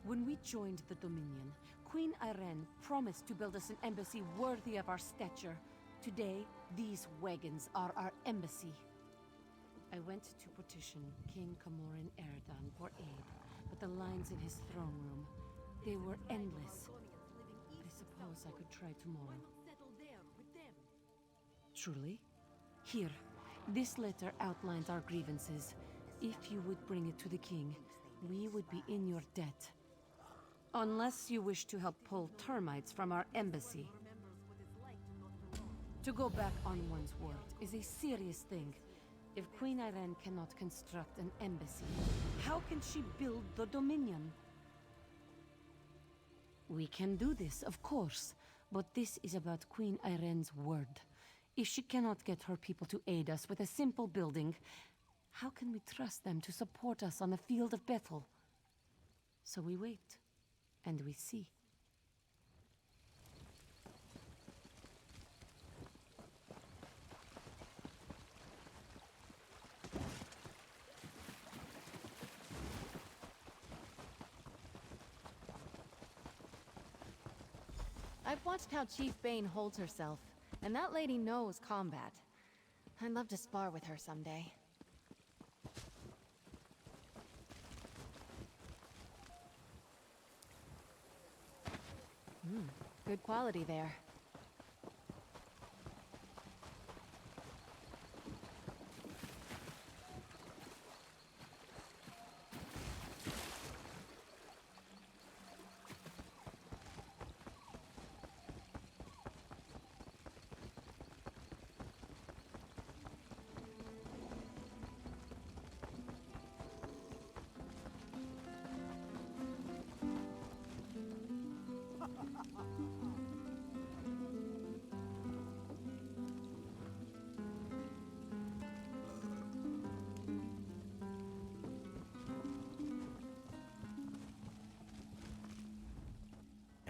When we joined the Dominion, Queen Irene promised to build us an embassy worthy of our stature. Today, these wagons are our embassy. I went to petition King Camoran Erdan for aid, but the lines in his throne room, they were endless. I suppose I could try tomorrow. Truly? Here, this letter outlines our grievances. If you would bring it to the king, we would be in your debt. Unless you wish to help pull termites from our embassy. To go back on one's word is a serious thing. If Queen Irene cannot construct an embassy, how can she build the Dominion? We can do this, of course, but this is about Queen Irene's word. If she cannot get her people to aid us with a simple building, how can we trust them to support us on the field of battle? So we wait, and we see. I've watched how Chief Bane holds herself. And that lady knows combat. I'd love to spar with her someday. Good quality there.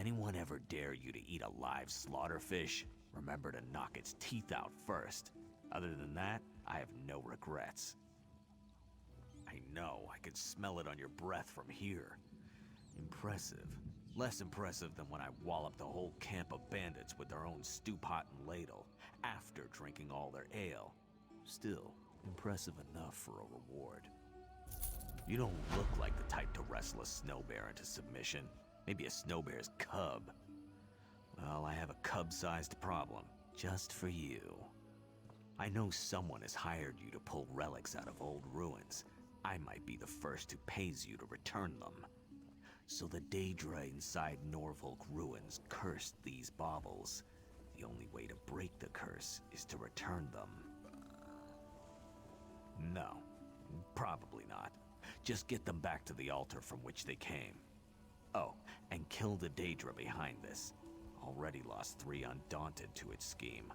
anyone ever dare you to eat a live slaughterfish, remember to knock its teeth out first. Other than that, I have no regrets. I know, I can smell it on your breath from here. Impressive. Less impressive than when I walloped the whole camp of bandits with their own stew pot and ladle, after drinking all their ale. Still, impressive enough for a reward. You don't look like the type to wrestle a snow bear into submission. Maybe a snow bear's cub. Well, I have a cub-sized problem, just for you. I know someone has hired you to pull relics out of old ruins. I might be the first who pays you to return them. So the Daedra inside Norfolk ruins cursed these baubles. The only way to break the curse is to return them. No, probably not. Just get them back to the altar from which they came. Oh, and kill the Daedra behind this. Already lost 3 undaunted to its scheme.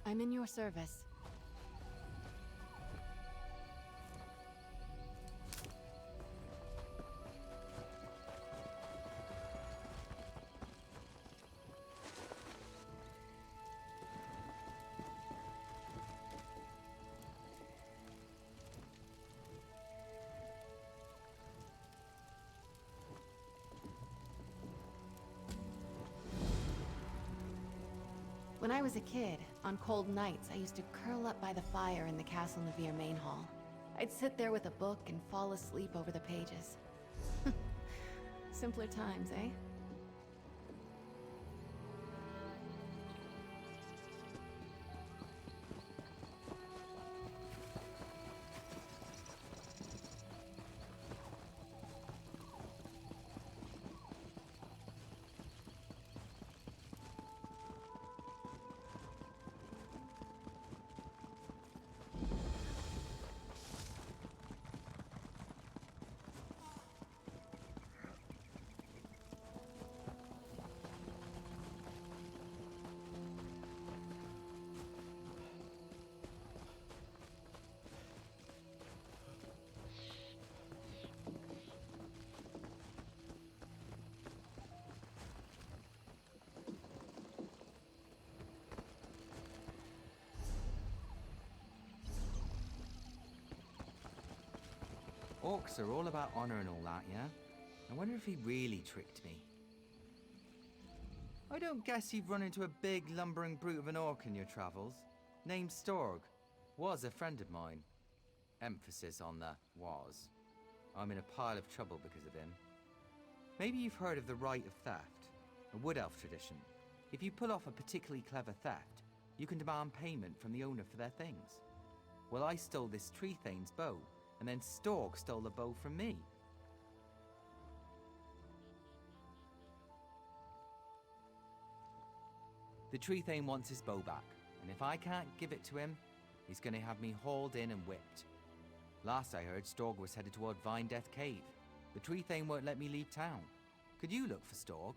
I'm in your service. When I was a kid, on cold nights, I used to curl up by the fire in the Castle Navir main hall. I'd sit there with a book and fall asleep over the pages. Simpler times, eh? Orcs are all about honor and all that, yeah? I wonder if he really tricked me. I don't guess you've run into a big, lumbering brute of an orc in your travels. Named Storg. Was a friend of mine. Emphasis on the was. I'm in a pile of trouble because of him. Maybe you've heard of the Rite of Theft, a Wood Elf tradition. If you pull off a particularly clever theft, you can demand payment from the owner for their things. Well, I stole this Tree Thane's bow, and then Storg stole the bow from me. The Tree Thane wants his bow back, and if I can't give it to him, he's gonna have me hauled in and whipped. Last I heard, Storg was headed toward Vine Death Cave. The Tree Thane won't let me leave town. Could you look for Storg?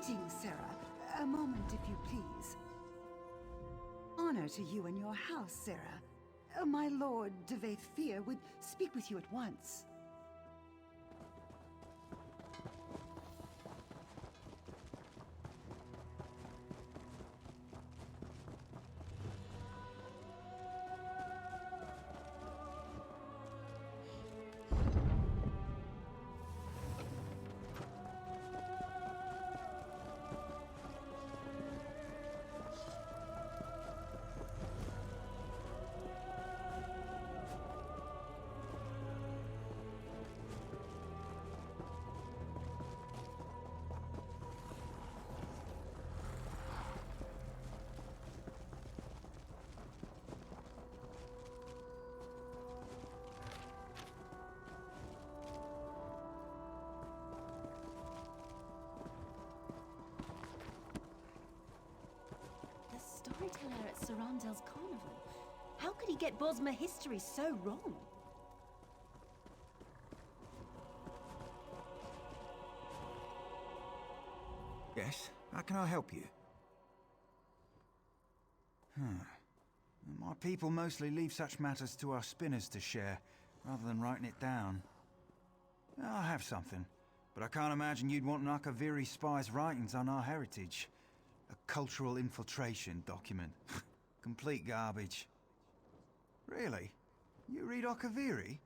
Greetings, Sarah. A moment, if you please. Honor to you and your house, Sarah. My lord, Devaith Fear, would speak with you at once. Storyteller at Sarandel's carnival. How could he get Bosmer history so wrong? Yes, how can I help you? My people mostly leave such matters to our spinners to share, rather than writing it down. I have something, but I can't imagine you'd want an Akaviri spy's writings on our heritage. A cultural infiltration document. Complete garbage. Really? You read Akaviri?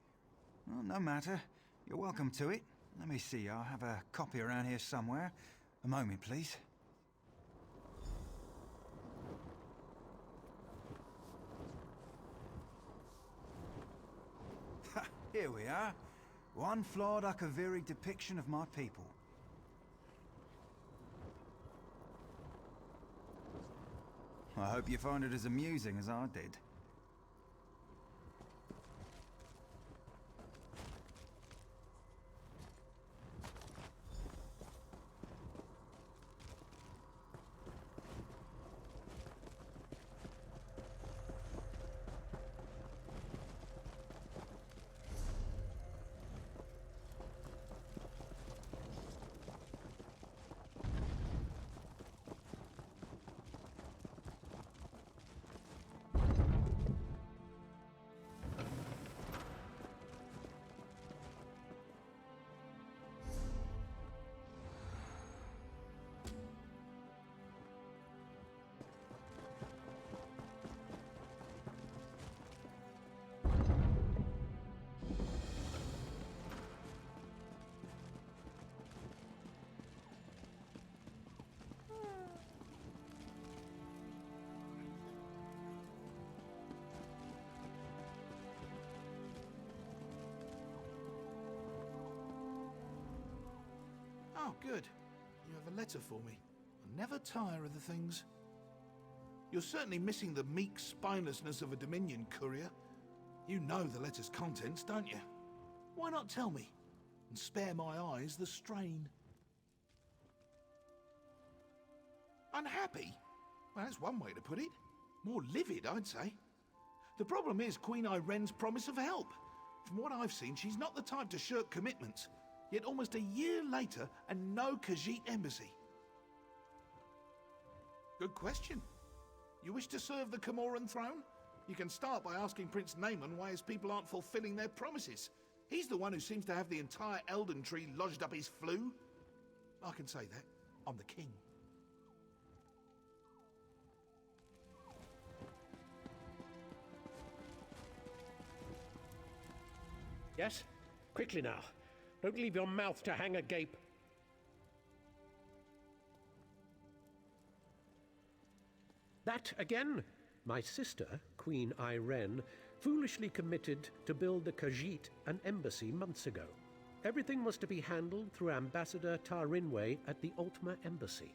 Well, no matter. You're welcome to it. Let me see, I'll have a copy around here somewhere. A moment, please. Here we are. One flawed Akaviri depiction of my people. I hope you find it as amusing as I did. Oh, good. You have a letter for me. I never tire of the things. You're certainly missing the meek spinelessness of a Dominion courier. You know the letter's contents, don't you? Why not tell me? And spare my eyes the strain. Unhappy? Well, that's one way to put it. More livid, I'd say. The problem is Queen Irenne's promise of help. From what I've seen, she's not the type to shirk commitments. Yet almost a year later, and no Khajiit embassy. Good question. You wish to serve the Comoran throne? You can start by asking Prince Naaman why his people aren't fulfilling their promises. He's the one who seems to have the entire Elden Tree lodged up his flue. I can say that. I'm the king. Yes? Quickly now. Don't leave your mouth to hang agape. That again? My sister, Queen Irene, foolishly committed to build the Khajiit an embassy months ago. Everything was to be handled through Ambassador Tarinwe at the Ultima Embassy.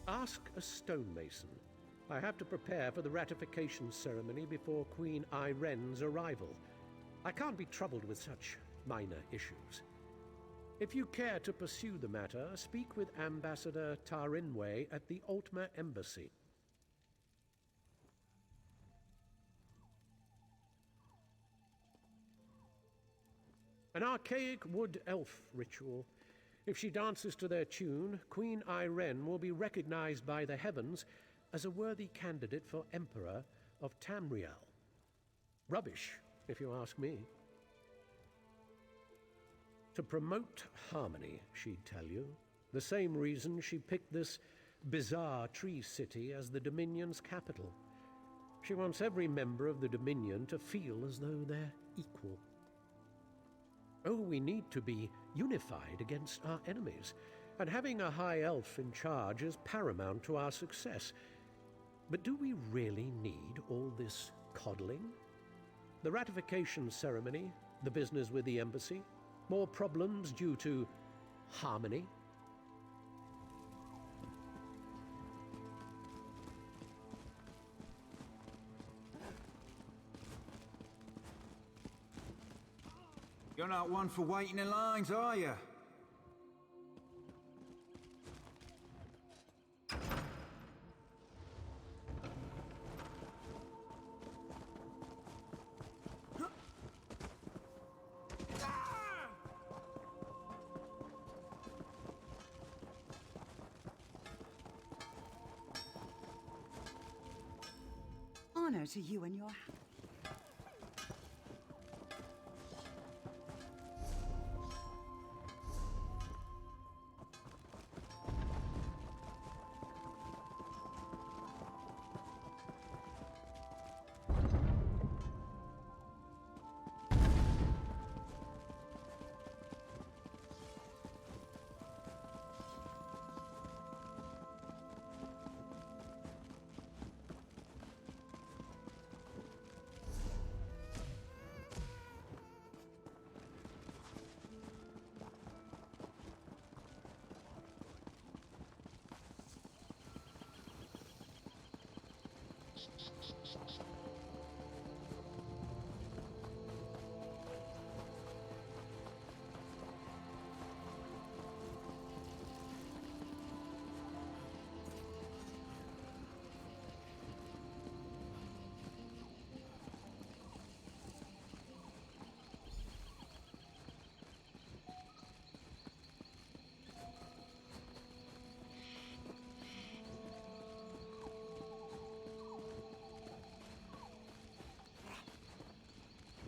Ask a stonemason. I have to prepare for the ratification ceremony before Queen Irene's arrival. I can't be troubled with such minor issues. If you care to pursue the matter, speak with Ambassador Tarinwe at the Ultima Embassy. An archaic wood elf ritual. If she dances to their tune, Queen Irene will be recognized by the heavens as a worthy candidate for Emperor of Tamriel. Rubbish, if you ask me. To promote harmony, she'd tell you. The same reason she picked this bizarre tree city as the Dominion's capital. She wants every member of the Dominion to feel as though they're equal. Oh, we need to be unified against our enemies, and having a high elf in charge is paramount to our success. But do we really need all this coddling? The ratification ceremony, the business with the embassy, more problems due to harmony? You're not one for waiting in lines, are you? Honor to you and your...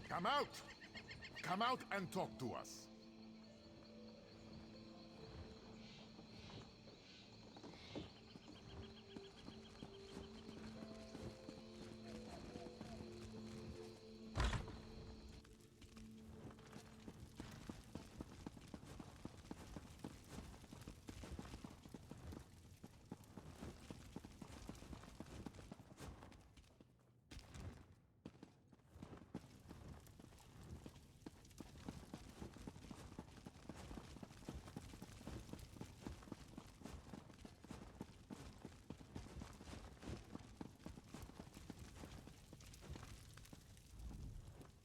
Come out! Come out and talk to us.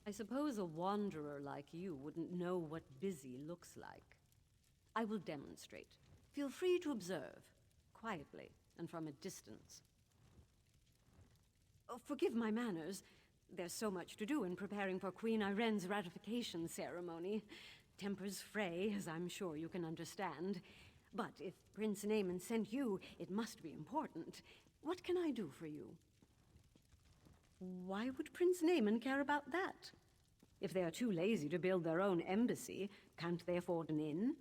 I suppose a wanderer like you wouldn't know what busy looks like. I will demonstrate. Feel free to observe, quietly and from a distance. Oh, forgive my manners. There's so much to do in preparing for Queen Irene's ratification ceremony. Tempers fray, as I'm sure you can understand. But if Prince Naaman sent you, it must be important. What can I do for you? Why would Prince Naaman care about that? If they are too lazy to build their own embassy, can't they afford an inn?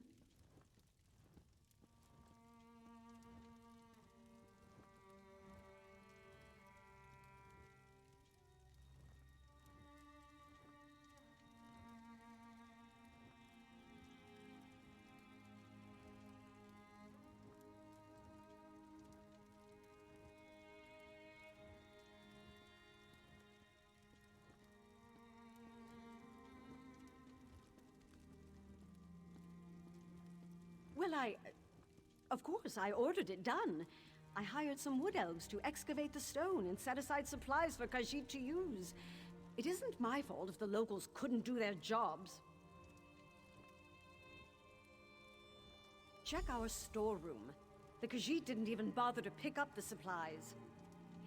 Well, of course, I ordered it done. I hired some wood elves to excavate the stone and set aside supplies for Khajiit to use. It isn't my fault if the locals couldn't do their jobs. Check our storeroom. The Khajiit didn't even bother to pick up the supplies.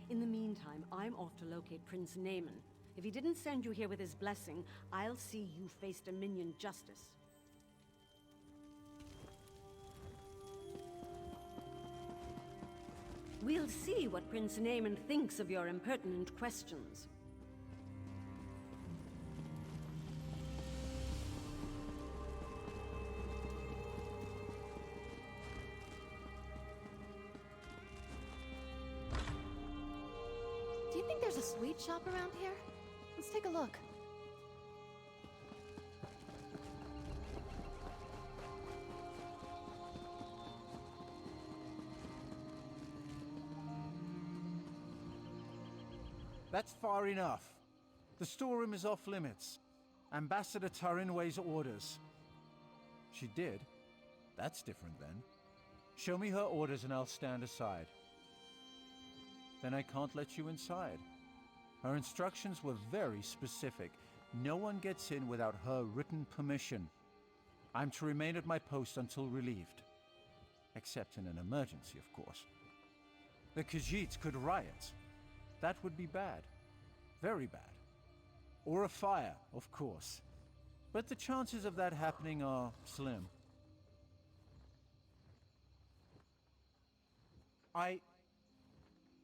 In the meantime, I'm off to locate Prince Naaman. If he didn't send you here with his blessing, I'll see you face Dominion justice. We'll see what Prince Naaman thinks of your impertinent questions. Do you think there's a sweet shop around here? Let's take a look. That's far enough. The storeroom is off limits. Ambassador Tarinway's orders. She did? That's different then. Show me her orders and I'll stand aside. Then I can't let you inside. Her instructions were very specific. No one gets in without her written permission. I'm to remain at my post until relieved. Except in an emergency, of course. The Khajiits could riot. That would be bad. Very bad. Or a fire, of course. But the chances of that happening are slim.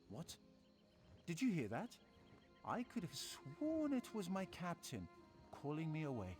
What? Did you hear that? I could have sworn it was my captain calling me away.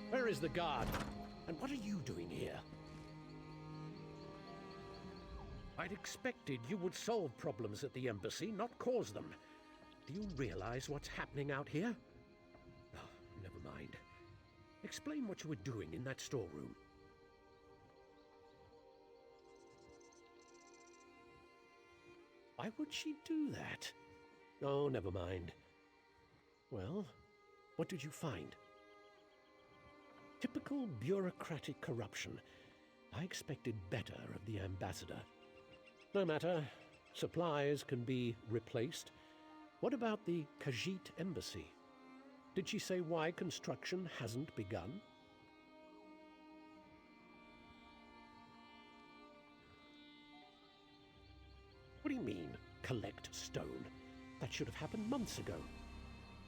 Where is the guard? And what are you doing here? I'd expected you would solve problems at the embassy, not cause them. Do you realize what's happening out here? Oh, never mind. Explain what you were doing in that storeroom. Why would she do that? Oh, never mind. Well, what did you find? Typical bureaucratic corruption. I expected better of the ambassador. No matter. Supplies can be replaced. What about the Khajiit embassy? Did she say why construction hasn't begun? What do you mean, collect stone? That should have happened months ago.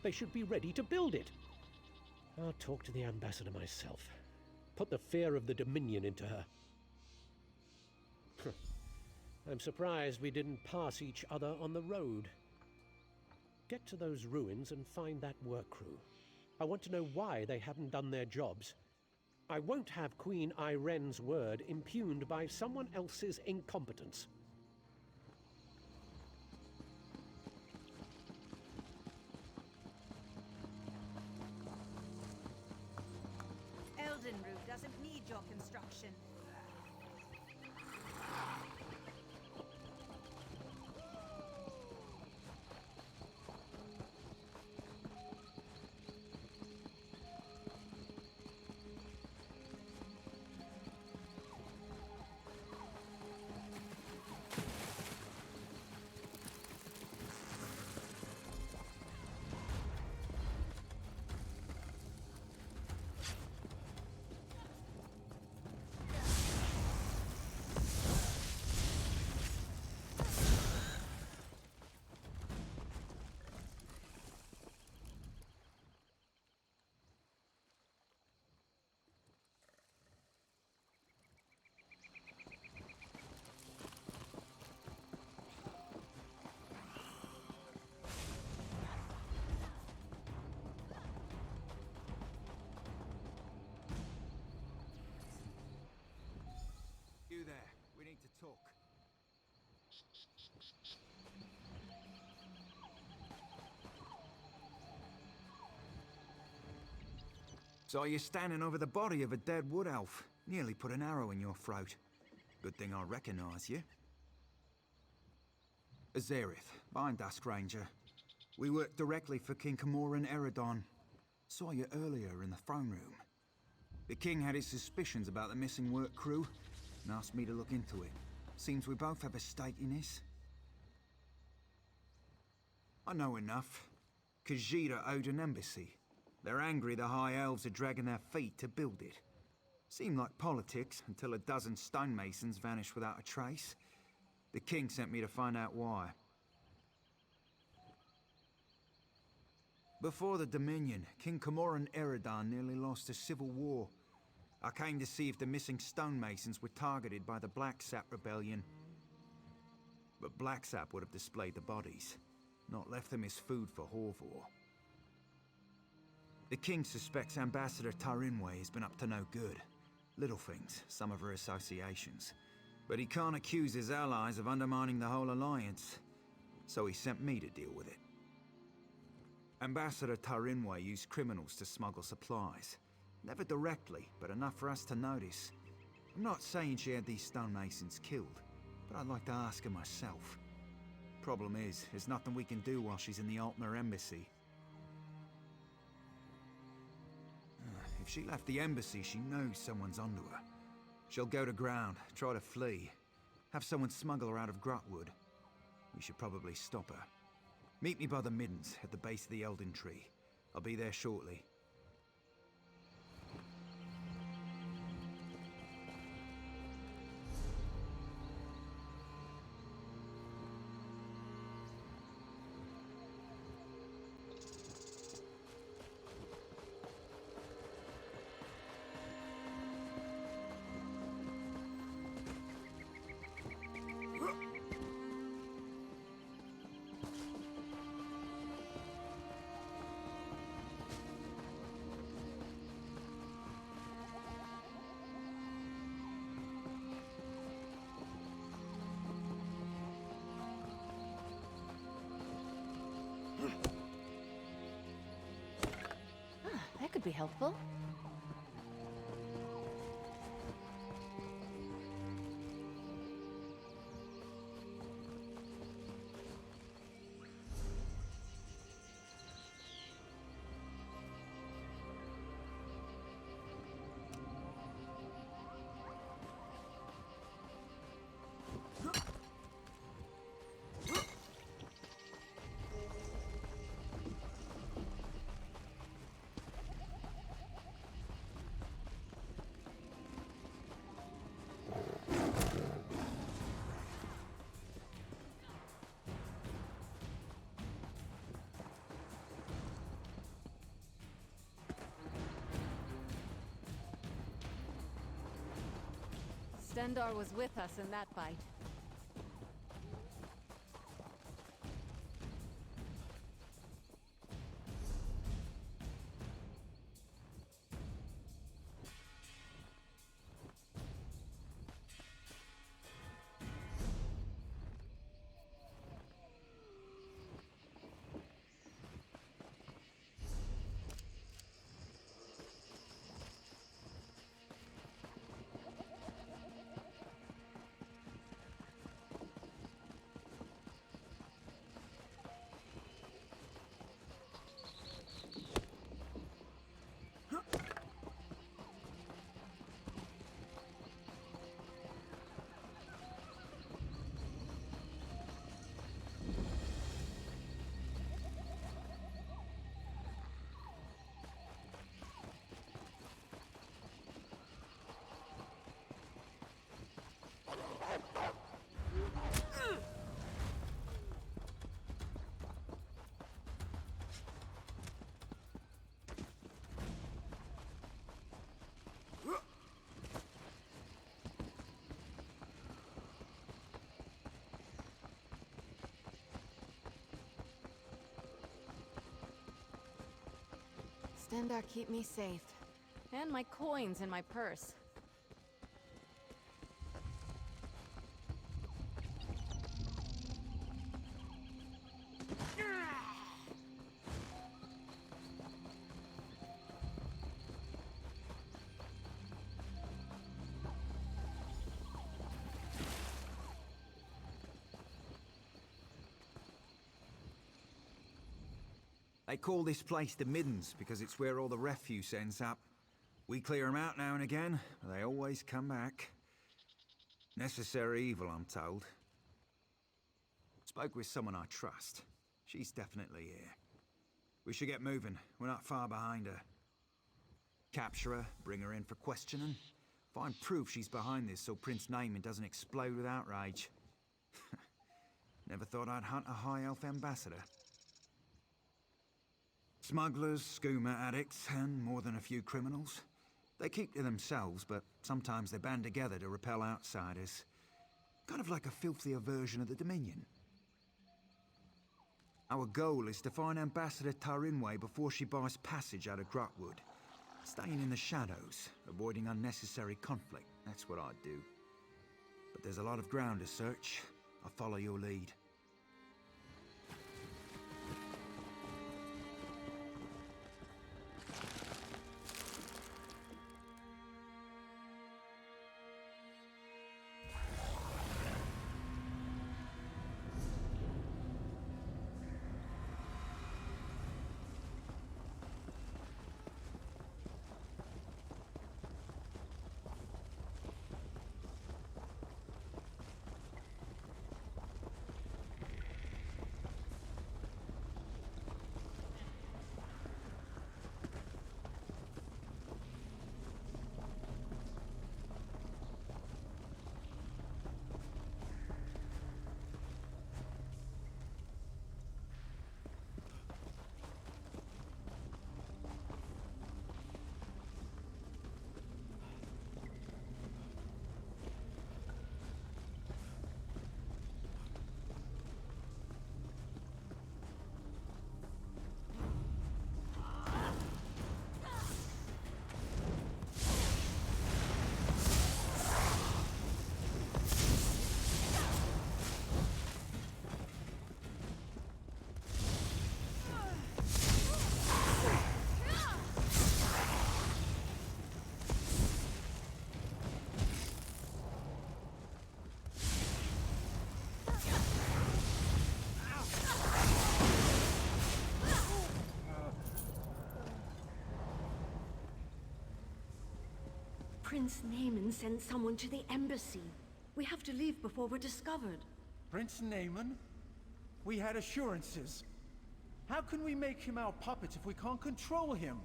They should be ready to build it. I'll talk to the ambassador myself. Put the fear of the Dominion into her. I'm surprised we didn't pass each other on the road. Get to those ruins and find that work crew. I want to know why they haven't done their jobs. I won't have Queen Iren's word impugned by someone else's incompetence. Eldenroot doesn't need your construction. You there. We need to talk. Saw you standing over the body of a dead wood elf. Nearly put an arrow in your throat. Good thing I recognize you. Azerith, Bind Dusk Ranger. We work directly for King Camoran Eredon. Saw you earlier in the throne room. The king had his suspicions about the missing work crew and asked me to look into it. Seems we both have a stake in this. I know enough. Khajiit owed an embassy. They're angry the High Elves are dragging their feet to build it. Seemed like politics until a dozen stonemasons vanished without a trace. The king sent me to find out why. Before the Dominion, King Camoran Eredon nearly lost a civil war. I came to see if the missing stonemasons were targeted by the Blacksap Rebellion. But Blacksap would have displayed the bodies, not left them as food for Horvor. The king suspects Ambassador Tarinwe has been up to no good. Little things, some of her associations. But he can't accuse his allies of undermining the whole alliance, so he sent me to deal with it. Ambassador Tarinwe used criminals to smuggle supplies. Never directly, but enough for us to notice. I'm not saying she had these stonemasons killed, but I'd like to ask her myself. Problem is, there's nothing we can do while she's in the Altmer embassy. If she left the embassy, she knows someone's onto her. She'll go to ground, try to flee, have someone smuggle her out of Grotwood. We should probably stop her. Meet me by the Middens, at the base of the Elden Tree. I'll be there shortly. That could be helpful. Stendarr was with us in that fight. Stendarr keep me safe. And my coins in my purse. They call this place the Middens because it's where all the refuse ends up. We clear them out now and again, but they always come back. Necessary evil, I'm told. Spoke with someone I trust. She's definitely here. We should get moving. We're not far behind her. Capture her, bring her in for questioning. Find proof she's behind this so Prince Naaman doesn't explode with outrage. Never thought I'd hunt a High Elf ambassador. Smugglers, skooma addicts, and more than a few criminals. They keep to themselves, but sometimes they band together to repel outsiders. Kind of like a filthier version of the Dominion. Our goal is to find Ambassador Tarinway before she buys passage out of Grotwood. Staying in the shadows, avoiding unnecessary conflict. That's what I'd do. But there's a lot of ground to search. I'll follow your lead. Prince Naaman sent someone to the embassy. We have to leave before we're discovered. Prince Naaman? We had assurances. How can we make him our puppet if we can't control him?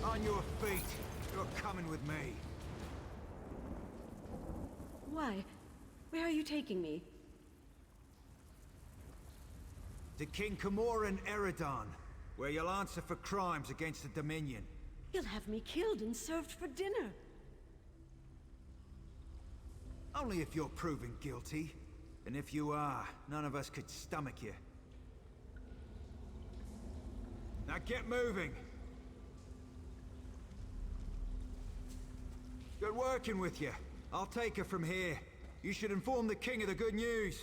On your feet. You're coming with me. Why? Where are you taking me? To King Camoran Eredon, where you'll answer for crimes against the Dominion. He'll have me killed and served for dinner. Only if you're proven guilty. And if you are, none of us could stomach you. Now get moving! Good working with you. I'll take her from here. You should inform the king of the good news.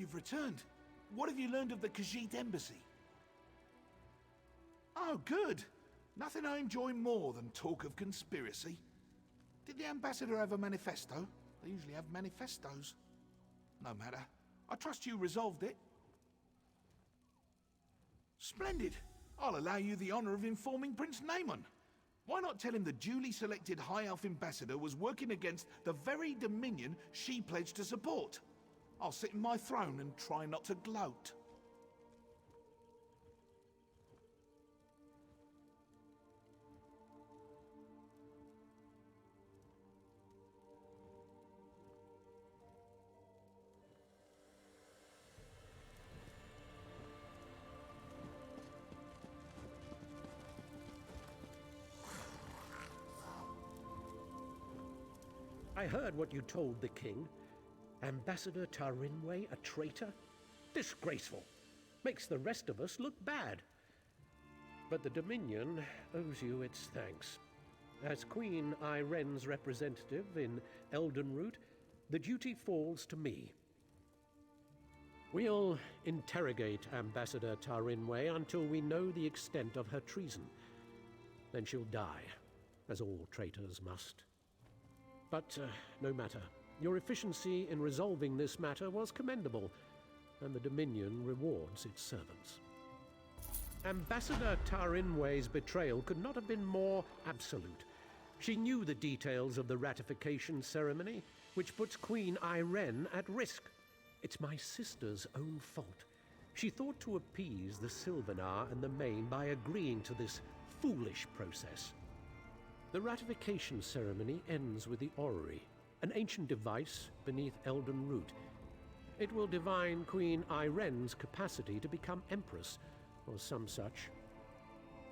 you've returned. What have you learned of the Khajiit embassy? Oh, good. Nothing I enjoy more than talk of conspiracy. Did the ambassador have a manifesto? They usually have manifestos. No matter. I trust you resolved it. Splendid. I'll allow you the honor of informing Prince Naaman. Why not tell him the duly selected High Elf ambassador was working against the very Dominion she pledged to support? I'll sit in my throne and try not to gloat. I heard what you told the king. Ambassador Tarinway a traitor? Disgraceful. Makes the rest of us look bad. But the Dominion owes you its thanks. As Queen Iren's representative in Eldenroot, the duty falls to me. We'll interrogate Ambassador Tarinway until we know the extent of her treason. Then she'll die, as all traitors must. But no matter. Your efficiency in resolving this matter was commendable, and the Dominion rewards its servants. Ambassador Tarinway's betrayal could not have been more absolute. She knew the details of the ratification ceremony, which puts Queen Iren at risk. It's my sister's own fault. She thought to appease the Sylvanar and the Main by agreeing to this foolish process. The ratification ceremony ends with the orrery, an ancient device beneath Eldenroot. It will divine Queen Iren's capacity to become Empress, or some such.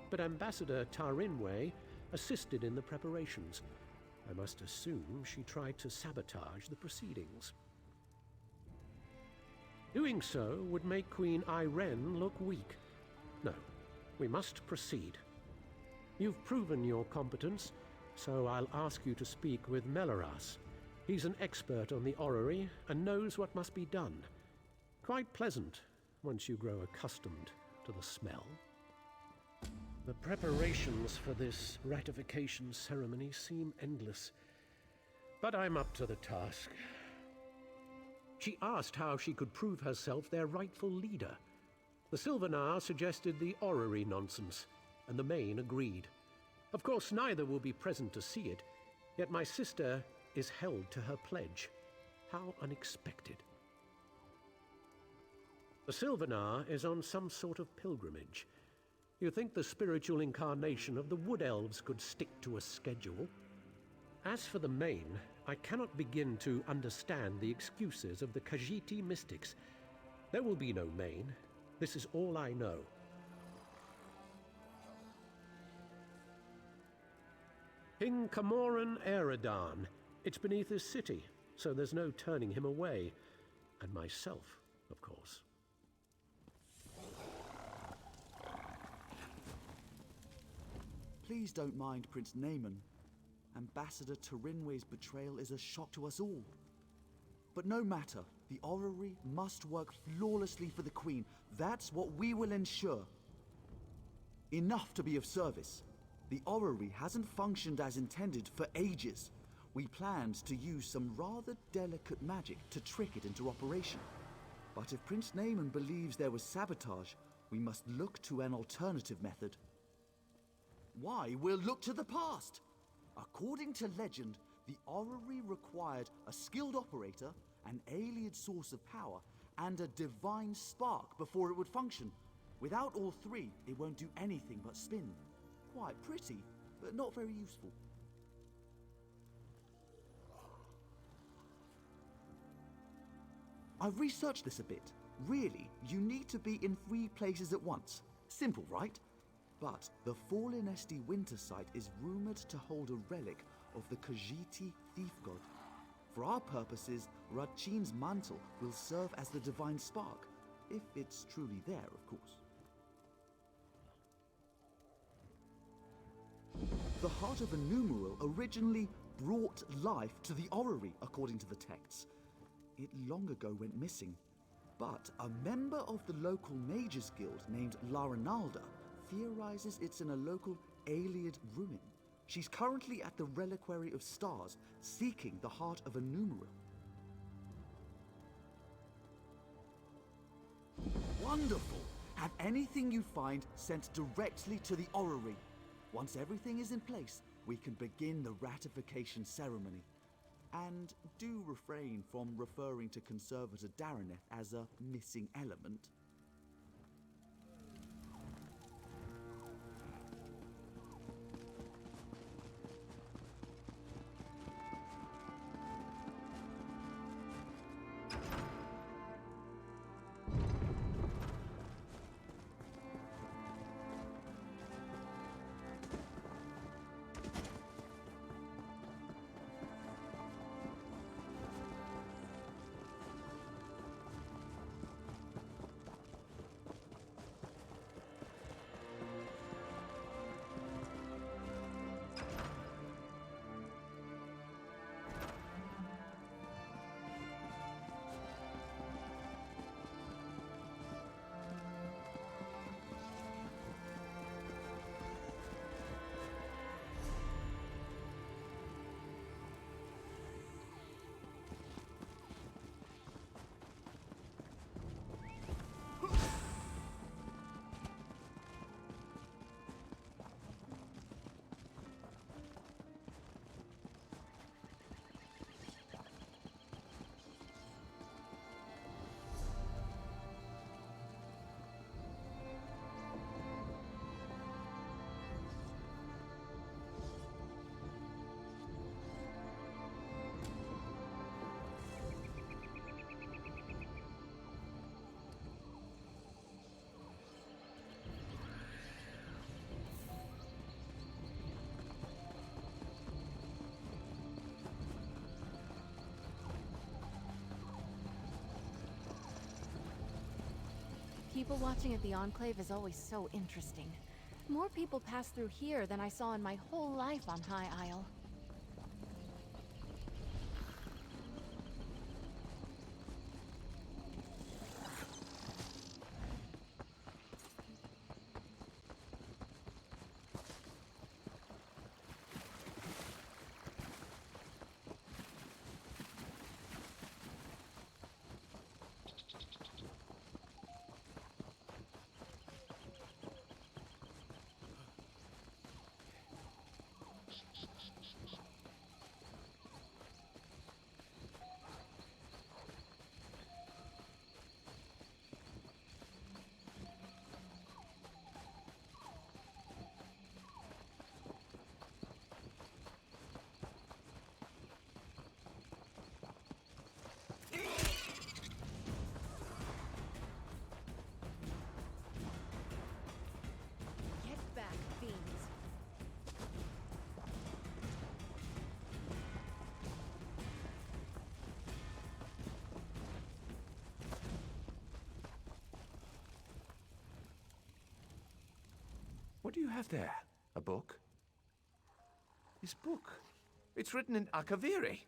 But Ambassador Tarinway assisted in the preparations. I must assume she tried to sabotage the proceedings. Doing so would make Queen Iren look weak. No, we must proceed. You've proven your competence, so I'll ask you to speak with Melaras. He's an expert on the orrery and knows what must be done. Quite pleasant once you grow accustomed to the smell. The preparations for this ratification ceremony seem endless, but I'm up to the task. She asked how she could prove herself their rightful leader. The Sylvanar suggested the orrery nonsense, and the Main agreed. Of course, neither will be present to see it, yet my sister is held to her pledge. How unexpected. The Sylvanar is on some sort of pilgrimage. You think the spiritual incarnation of the Wood Elves could stick to a schedule? As for the Main, I cannot begin to understand the excuses of the Khajiiti mystics. There will be no Main. This is all I know. King Camoran Eredan. It's beneath his city, so there's no turning him away. And myself, of course. Please don't mind Prince Naaman. Ambassador Tarinway's betrayal is a shock to us all. But no matter, the orrery must work flawlessly for the Queen. That's what we will ensure. Enough to be of service. The orrery hasn't functioned as intended for ages. We planned to use some rather delicate magic to trick it into operation. But if Prince Naaman believes there was sabotage, we must look to an alternative method. Why, we'll look to the past! According to legend, the orrery required a skilled operator, an alien source of power, and a divine spark before it would function. Without all three, it won't do anything but spin. Quite pretty, but not very useful. I've researched this a bit. Really, you need to be in 3 places at once. Simple, right? But the Fallen Esti Winter site is rumored to hold a relic of the Khajiiti thief god. For our purposes, Radchin's mantle will serve as the divine spark, if it's truly there, of course. The Heart of Enumeral originally brought life to the orrery, according to the texts. It long ago went missing. But a member of the local Mages Guild named Larinalda theorizes it's in a local Ayleid ruin. She's currently at the Reliquary of Stars, seeking the heart of Enumeril. Wonderful! Have anything you find sent directly to the orrery. Once everything is in place, we can begin the ratification ceremony. And do refrain from referring to Conservator Daraneth as a missing element. People watching at the Enclave is always so interesting. More people pass through here than I saw in my whole life on High Isle. What do you have there? A book? This book. It's written in Akaviri.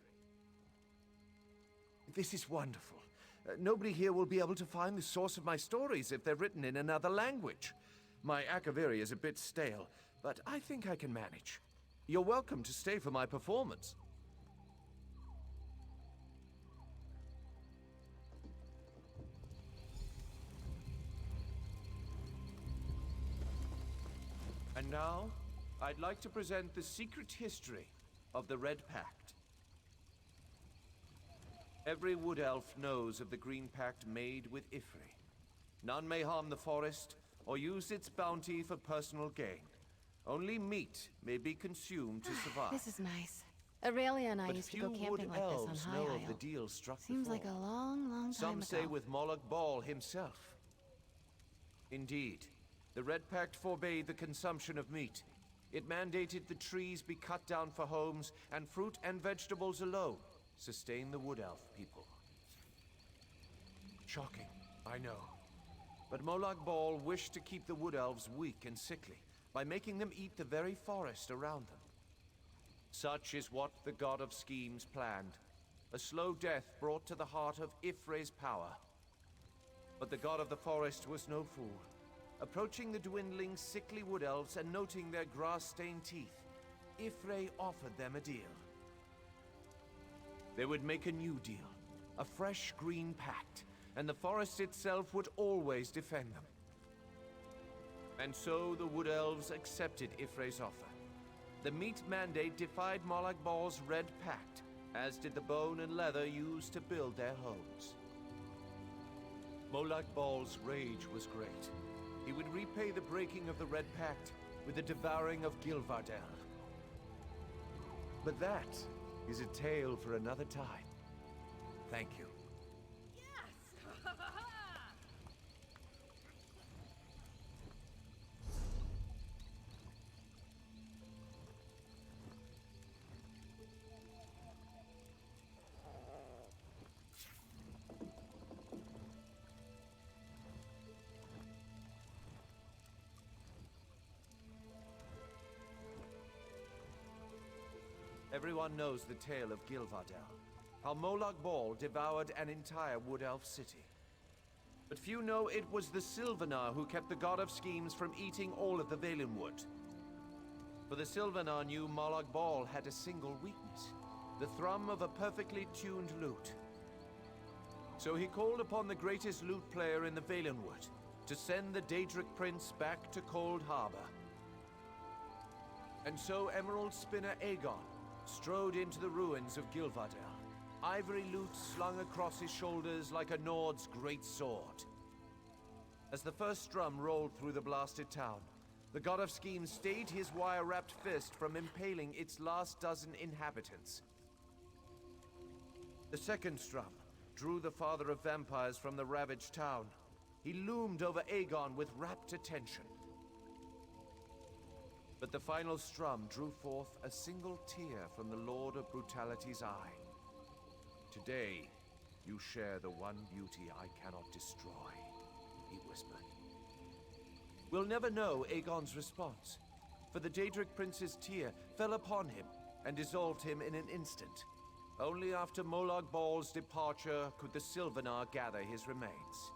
This is wonderful. Nobody here will be able to find the source of my stories if they're written in another language. My Akaviri is a bit stale, but I think I can manage. You're welcome to stay for my performance. And now, I'd like to present the secret history of the Red Pact. Every Wood Elf knows of the Green Pact made with Ifri. None may harm the forest or use its bounty for personal gain. Only meat may be consumed to survive. This is nice. Aurelia and I used to go camping like this on High know Isle. of the deal struck Seems before. like a long, long time Some ago. say with Moloch Ball himself. Indeed, the Red Pact forbade the consumption of meat. It mandated the trees be cut down for homes, and fruit and vegetables alone sustain the Wood Elf people. Shocking, I know. But Moloch Ball wished to keep the Wood Elves weak and sickly by making them eat the very forest around them. Such is what the God of Schemes planned. A slow death brought to the heart of Ifre's power. But the god of the forest was no fool. Approaching the dwindling, sickly wood elves and noting their grass-stained teeth, Y'ffre offered them a deal. They would make a new deal, a fresh green pact, and the forest itself would always defend them. And so the wood elves accepted Y'ffre's offer. The meat mandate defied Molag Bal's red pact, as did the bone and leather used to build their homes. Molag Bal's rage was great. He would repay the breaking of the red pact with the devouring of Gilvardel. But that is a tale for another time. Thank you. Everyone knows the tale of Gilvardel, how Molag Bal devoured an entire Wood Elf city. But few know it was the Sylvanar who kept the God of Schemes from eating all of the Valenwood. For the Sylvanar knew Molag Bal had a single weakness, the thrum of a perfectly tuned lute. So he called upon the greatest lute player in the Valenwood to send the Daedric Prince back to Cold Harbor. And so Emerald Spinner Aegon strode into the ruins of Gilvardel, ivory lute slung across his shoulders like a Nord's great sword. As the first drum rolled through the blasted town, the God of Schemes stayed his wire-wrapped fist from impaling its last dozen inhabitants. The second strum drew the Father of Vampires from the ravaged town. He loomed over Aegon with rapt attention. But the final strum drew forth a single tear from the Lord of Brutality's eye. Today, you share the one beauty I cannot destroy, he whispered. We'll never know Aegon's response, for the Daedric Prince's tear fell upon him and dissolved him in an instant. Only after Molag Bal's departure could the Sylvanar gather his remains.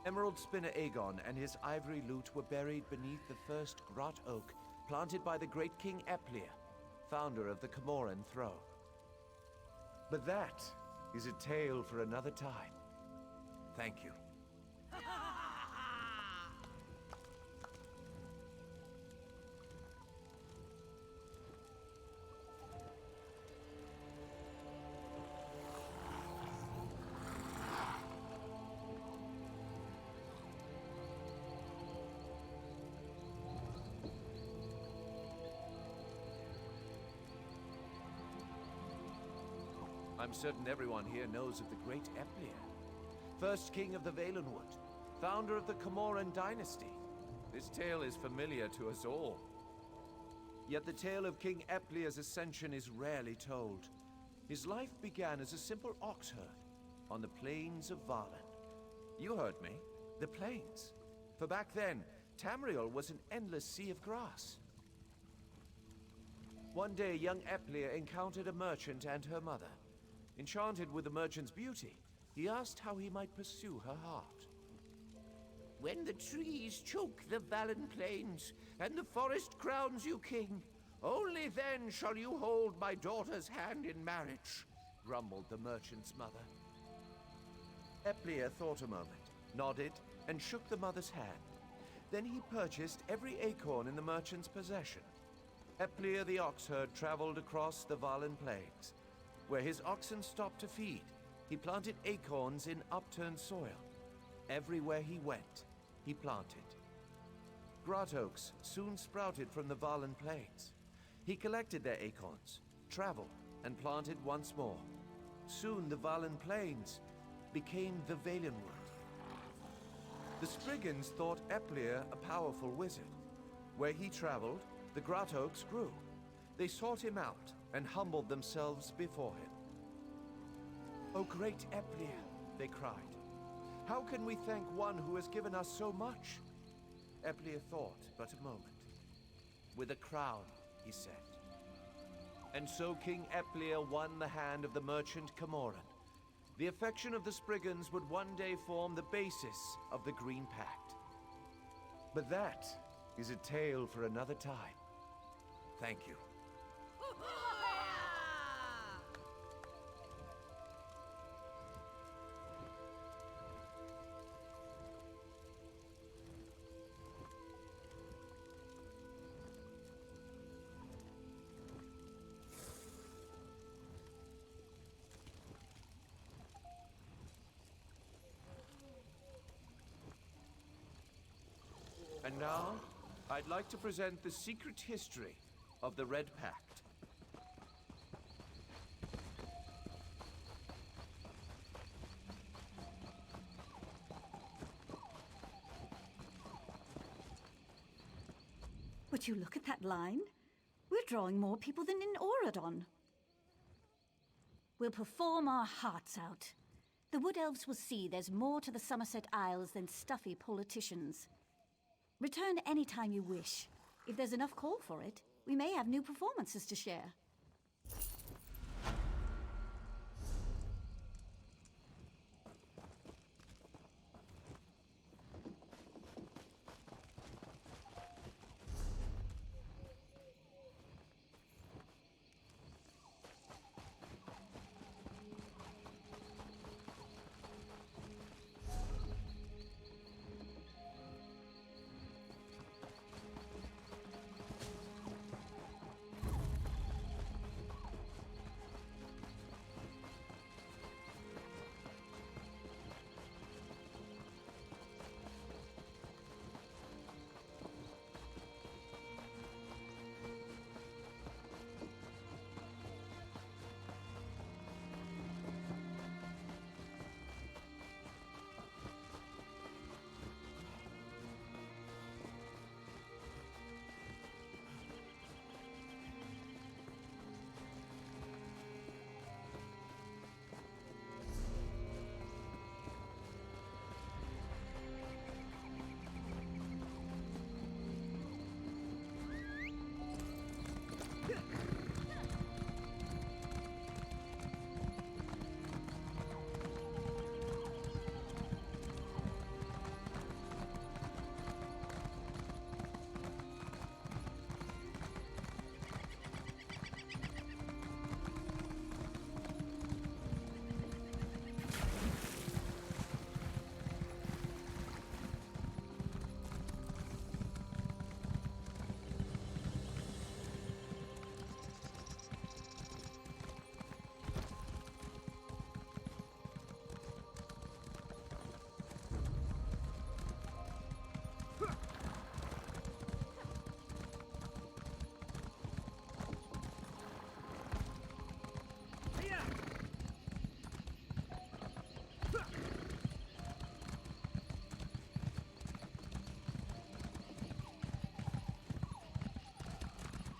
Emerald Spinner Aegon and his ivory lute were buried beneath the first grot oak planted by the great King Eplir, founder of the Camoran throne. But that is a tale for another time. Thank you. I'm certain everyone here knows of the great Eplir, first king of the Valenwood, founder of the Camoran dynasty. This tale is familiar to us all. Yet the tale of King Eplir's ascension is rarely told. His life began as a simple ox herd on the plains of Valen. You heard me, the plains. For back then, Tamriel was an endless sea of grass. One day, young Eplir encountered a merchant and her mother. Enchanted with the merchant's beauty, he asked how he might pursue her heart. When the trees choke the Valen plains, and the forest crowns you king, only then shall you hold my daughter's hand in marriage, grumbled the merchant's mother. Eplir thought a moment, nodded, and shook the mother's hand. Then he purchased every acorn in the merchant's possession. Eplir the oxherd traveled across the Valen plains. Where his oxen stopped to feed, he planted acorns in upturned soil. Everywhere he went, he planted. Grot oaks soon sprouted from the Valen plains. He collected their acorns, traveled, and planted once more. Soon the Valen plains became the Valenwood. The Spriggans thought Eplir a powerful wizard. Where he traveled, the grot oaks grew. They sought him out and humbled themselves before him. "O great Eplir," they cried, "how can we thank one who has given us so much?" Eplir thought but a moment. "With a crown," he said. And so King Eplir won the hand of the merchant Camoran. The affection of the Spriggans would one day form the basis of the Green Pact. But that is a tale for another time. Thank you. And now, I'd like to present the secret history of the Red Pact. Would you look at that line? We're drawing more people than in Auradon. We'll perform our hearts out. The Wood Elves will see there's more to the Somerset Isles than stuffy politicians. Return any time you wish. If there's enough call for it, we may have new performances to share.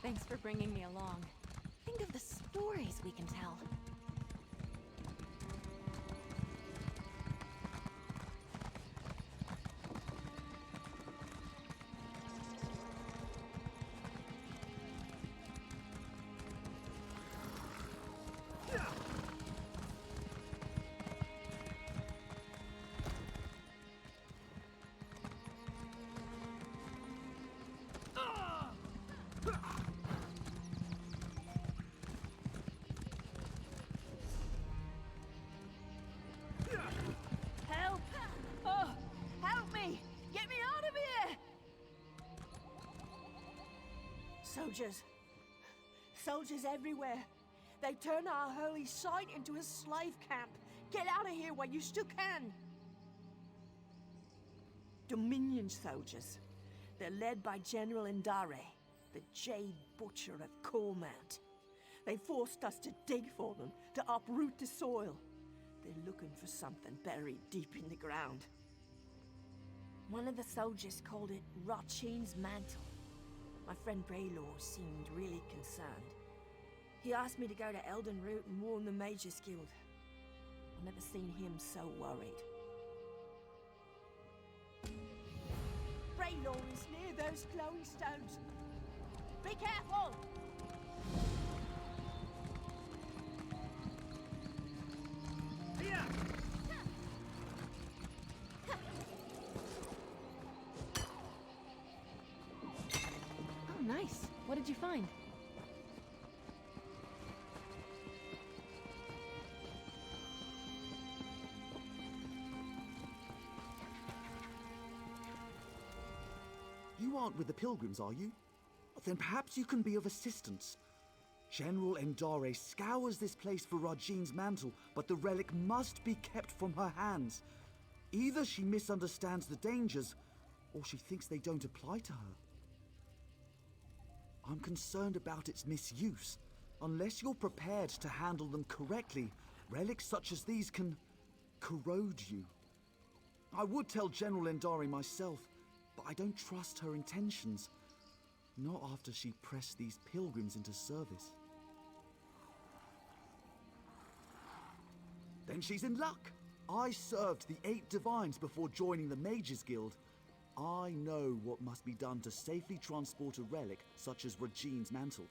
Thanks for bringing me along. Think of the stories we can tell. Help! Oh, help me! Get me out of here! Soldiers. Soldiers everywhere. They turn our holy site into a slave camp. Get out of here while you still can. Dominion soldiers. They're led by General Indare, the Jade Butcher of Cormount. They forced us to dig for them, to uproot the soil. They're looking for something buried deep in the ground. One of the soldiers called it Rachin's Mantle. My friend Braylor seemed really concerned. He asked me to go to Elden Root and warn the Mages Guild. I've never seen him so worried. Braylor is near those glowing stones. Be careful! Here! did you find? You aren't with the pilgrims, are you? Then perhaps you can be of assistance. General Endare scours this place for Rajine's mantle, but the relic must be kept from her hands. Either she misunderstands the dangers, or she thinks they don't apply to her. I'm concerned about its misuse. Unless you're prepared to handle them correctly, relics such as these can corrode you. I would tell General Endare myself, but I don't trust her intentions. Not after she pressed these pilgrims into service. Then she's in luck. I served the 8 divines before joining the Mages Guild. I know what must be done to safely transport a relic such as Rajine's mantle.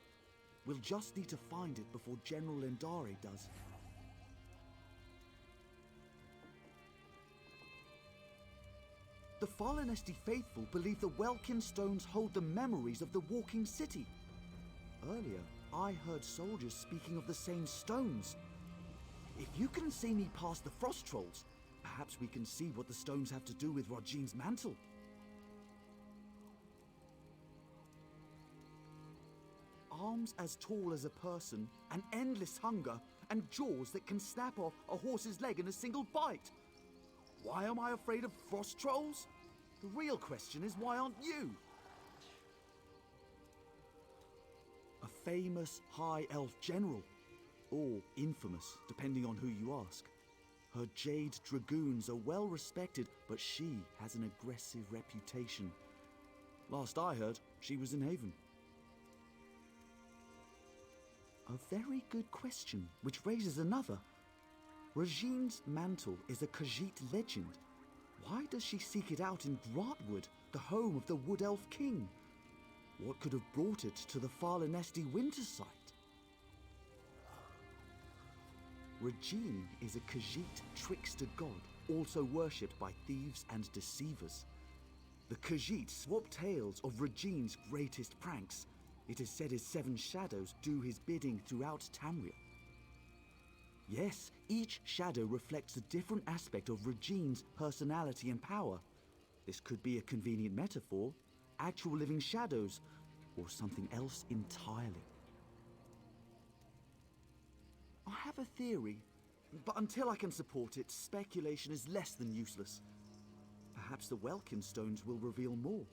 We'll just need to find it before General Endare does. The Falinesti faithful believe the Welkin stones hold the memories of the Walking City. Earlier, I heard soldiers speaking of the same stones. If you can see me past the Frost Trolls, perhaps we can see what the stones have to do with Rajine's mantle. Arms as tall as a person, an endless hunger, and jaws that can snap off a horse's leg in a single bite. Why am I afraid of Frost Trolls? The real question is, why aren't you? A famous High Elf general, or infamous, depending on who you ask. Her Jade Dragoons are well respected, but she has an aggressive reputation. Last I heard, she was in Haven. A very good question, which raises another. Rajine's mantle is a Khajiit legend. Why does she seek it out in Braatwood, the home of the Wood Elf King? What could have brought it to the Falinesti winter site? Rajine is a Khajiit trickster god, also worshipped by thieves and deceivers. The Khajiit swap tales of Rajine's greatest pranks. It is said his 7 shadows do his bidding throughout Tamriel. Yes, each shadow reflects a different aspect of Rajine's personality and power. This could be a convenient metaphor, actual living shadows, or something else entirely. I have a theory, but until I can support it, speculation is less than useless. Perhaps the Welkin stones will reveal more.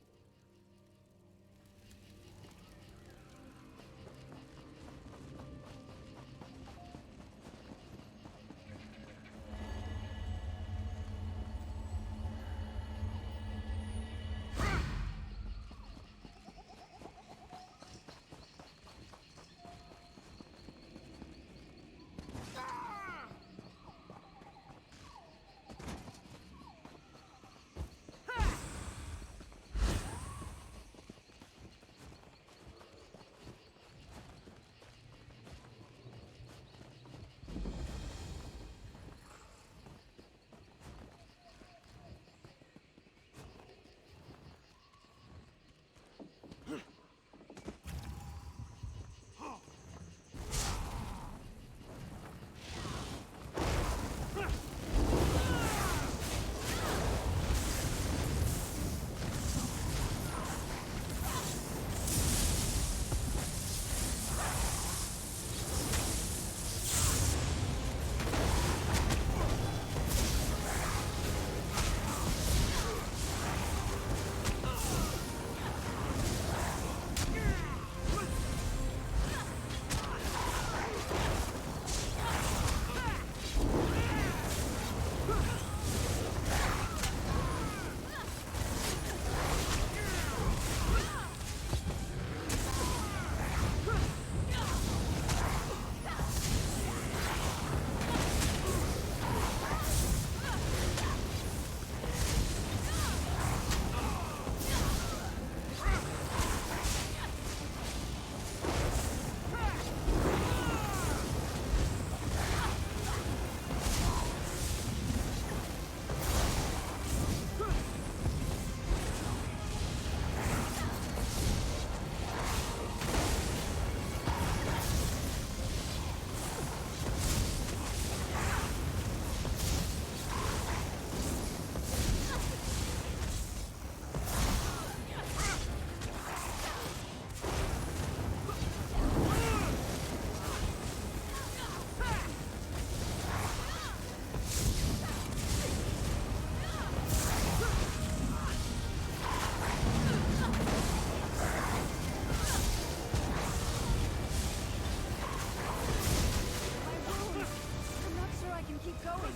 going.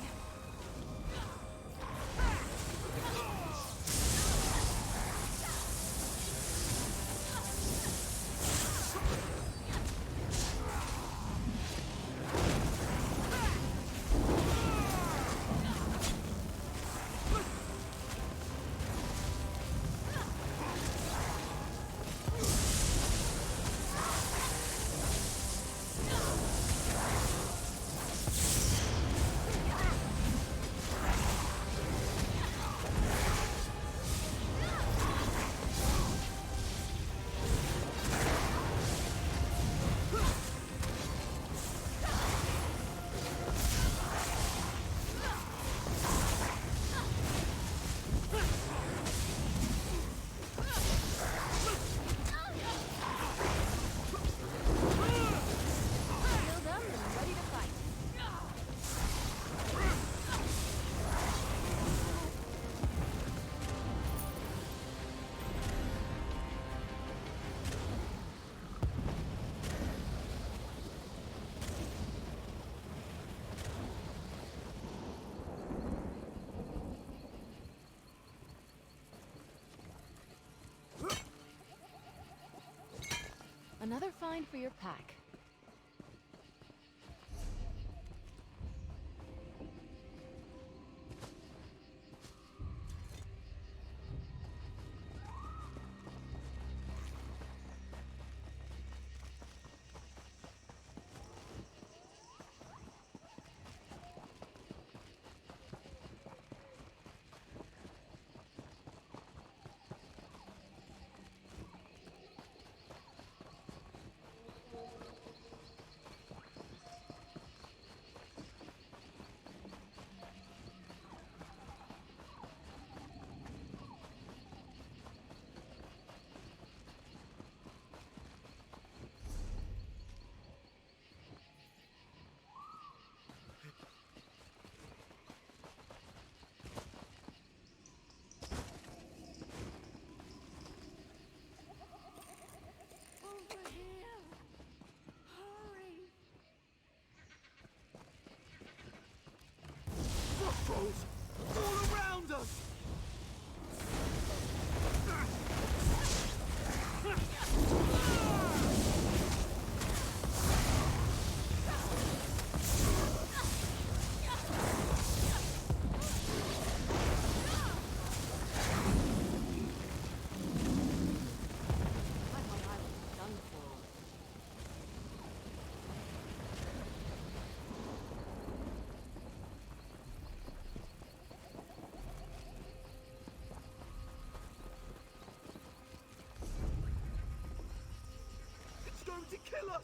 Another find for your pack. Trolls! All around us! To kill us!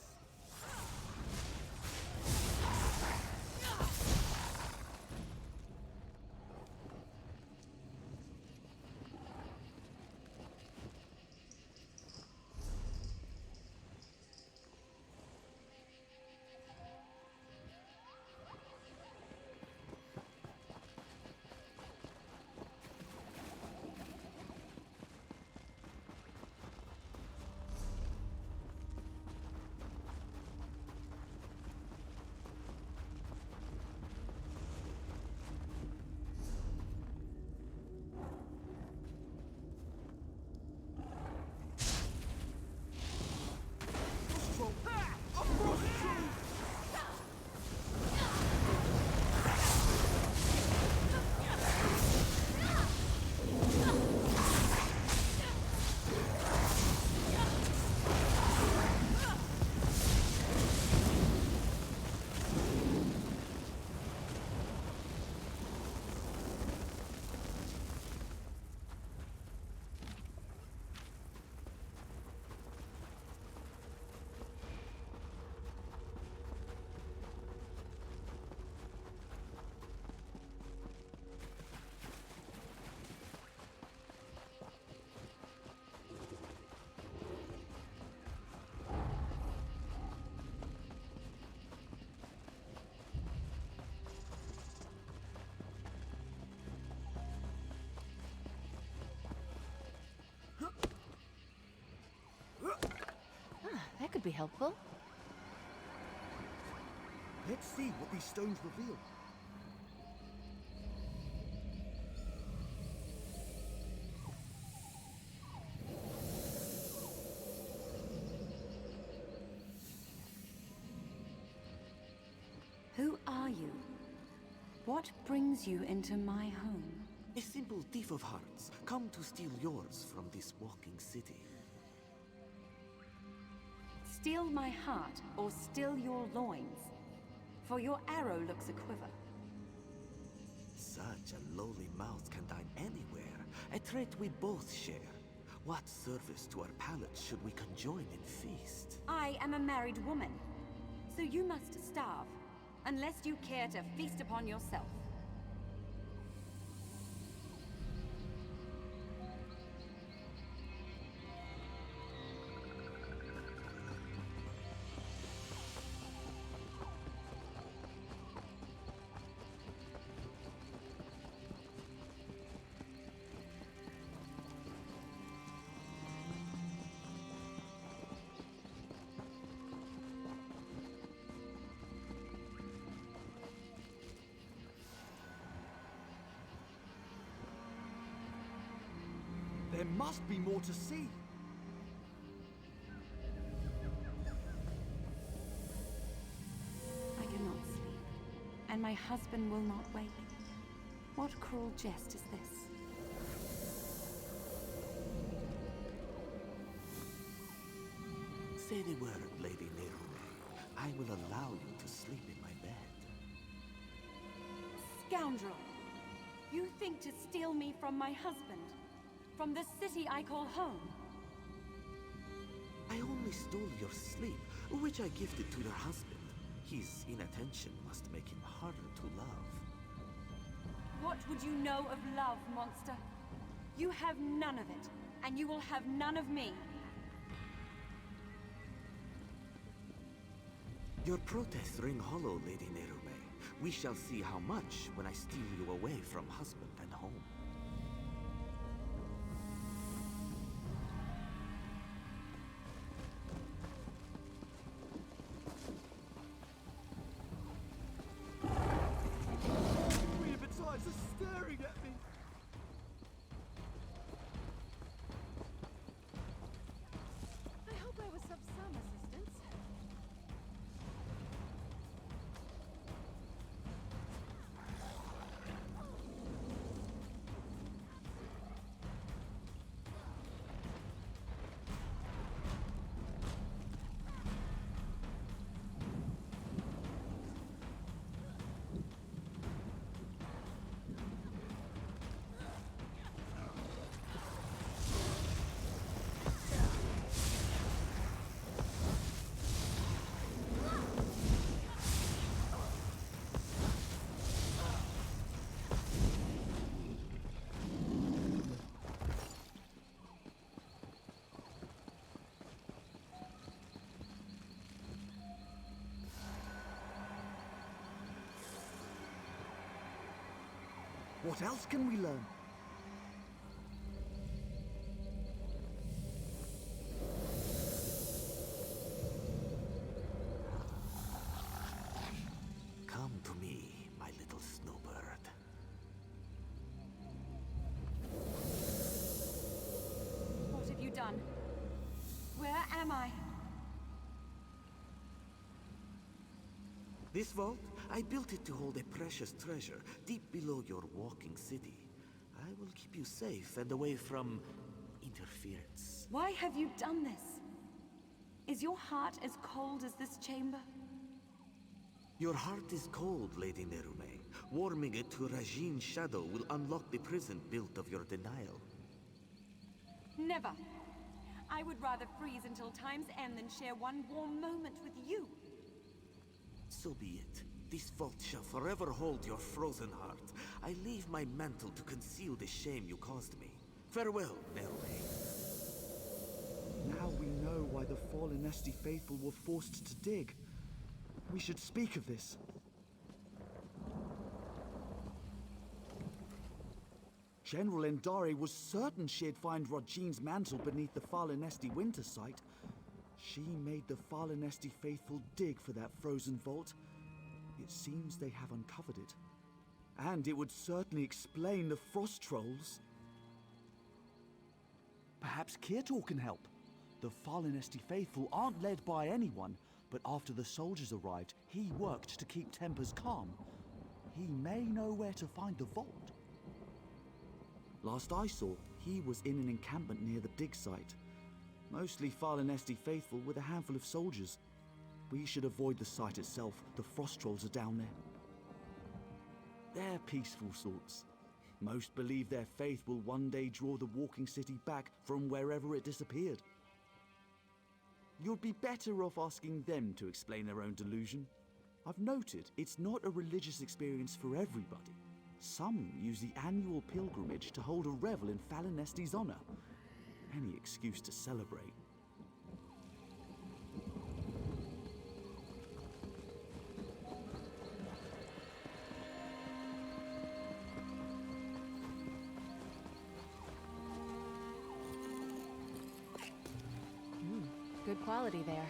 That could be helpful. Let's see what these stones reveal. you? What brings you into my home? A simple thief of hearts, come to steal yours from this walking city. Steal my heart, or steal your loins? For your arrow looks a quiver. Such a lowly mouth can dine anywhere, a trait we both share. What service to our palates should we conjoin in feast? I am a married woman, so you must starve, unless you care to feast upon yourself. There must be more to see. I cannot sleep, and my husband will not wake. What cruel jest is this? Say the word, Lady Nerume. I will allow you to sleep in my bed. Scoundrel! You think to steal me from my husband? From the city I call home? I only stole your sleep, which I gifted to your husband. His inattention must make him harder to love. What would you know of love, monster? You have none of it, and you will have none of me. Your protests ring hollow, Lady Nerume. We shall see how much when I steal you away from husband and home. Three of its eyes are staring at me. I hope I was of some assistance. What else can we learn? Come to me, my little snowbird. What have you done? Where am I? This vault, I built it to hold a precious treasure deep below your walking city. I will keep you safe and away from interference. Why have you done this? Is your heart as cold as this chamber? Your heart is cold, Lady Nerume. Warming it to Rajin's shadow will unlock the prison built of your denial. Never. I would rather freeze until time's end than share one warm moment with you. So be it. This vault shall forever hold your frozen heart. I leave my mantle to conceal the shame you caused me. Farewell, Nerume. Now we know why the fallen Esti faithful were forced to dig. We should speak of this. General Endare was certain she'd find Rajin's mantle beneath the fallen Esti winter site. She made the fallen Esti faithful dig for that frozen vault. It seems they have uncovered it. And it would certainly explain the frost trolls. Perhaps Kirtor can help. The fallen Esti faithful aren't led by anyone. but after the soldiers arrived, he worked to keep tempers calm. He may know where to find the vault. Last I saw, he was in an encampment near the dig site. Mostly Falinesti faithful with a handful of soldiers. We should avoid the site itself. The frost trolls are down there. They're peaceful sorts. Most believe their faith will one day draw the walking city back from wherever it disappeared. You'd be better off asking them to explain their own delusion. I've noted it's not a religious experience for everybody. Some use the annual pilgrimage to hold a revel in Falinesti's honor. Any excuse to celebrate. Good quality there.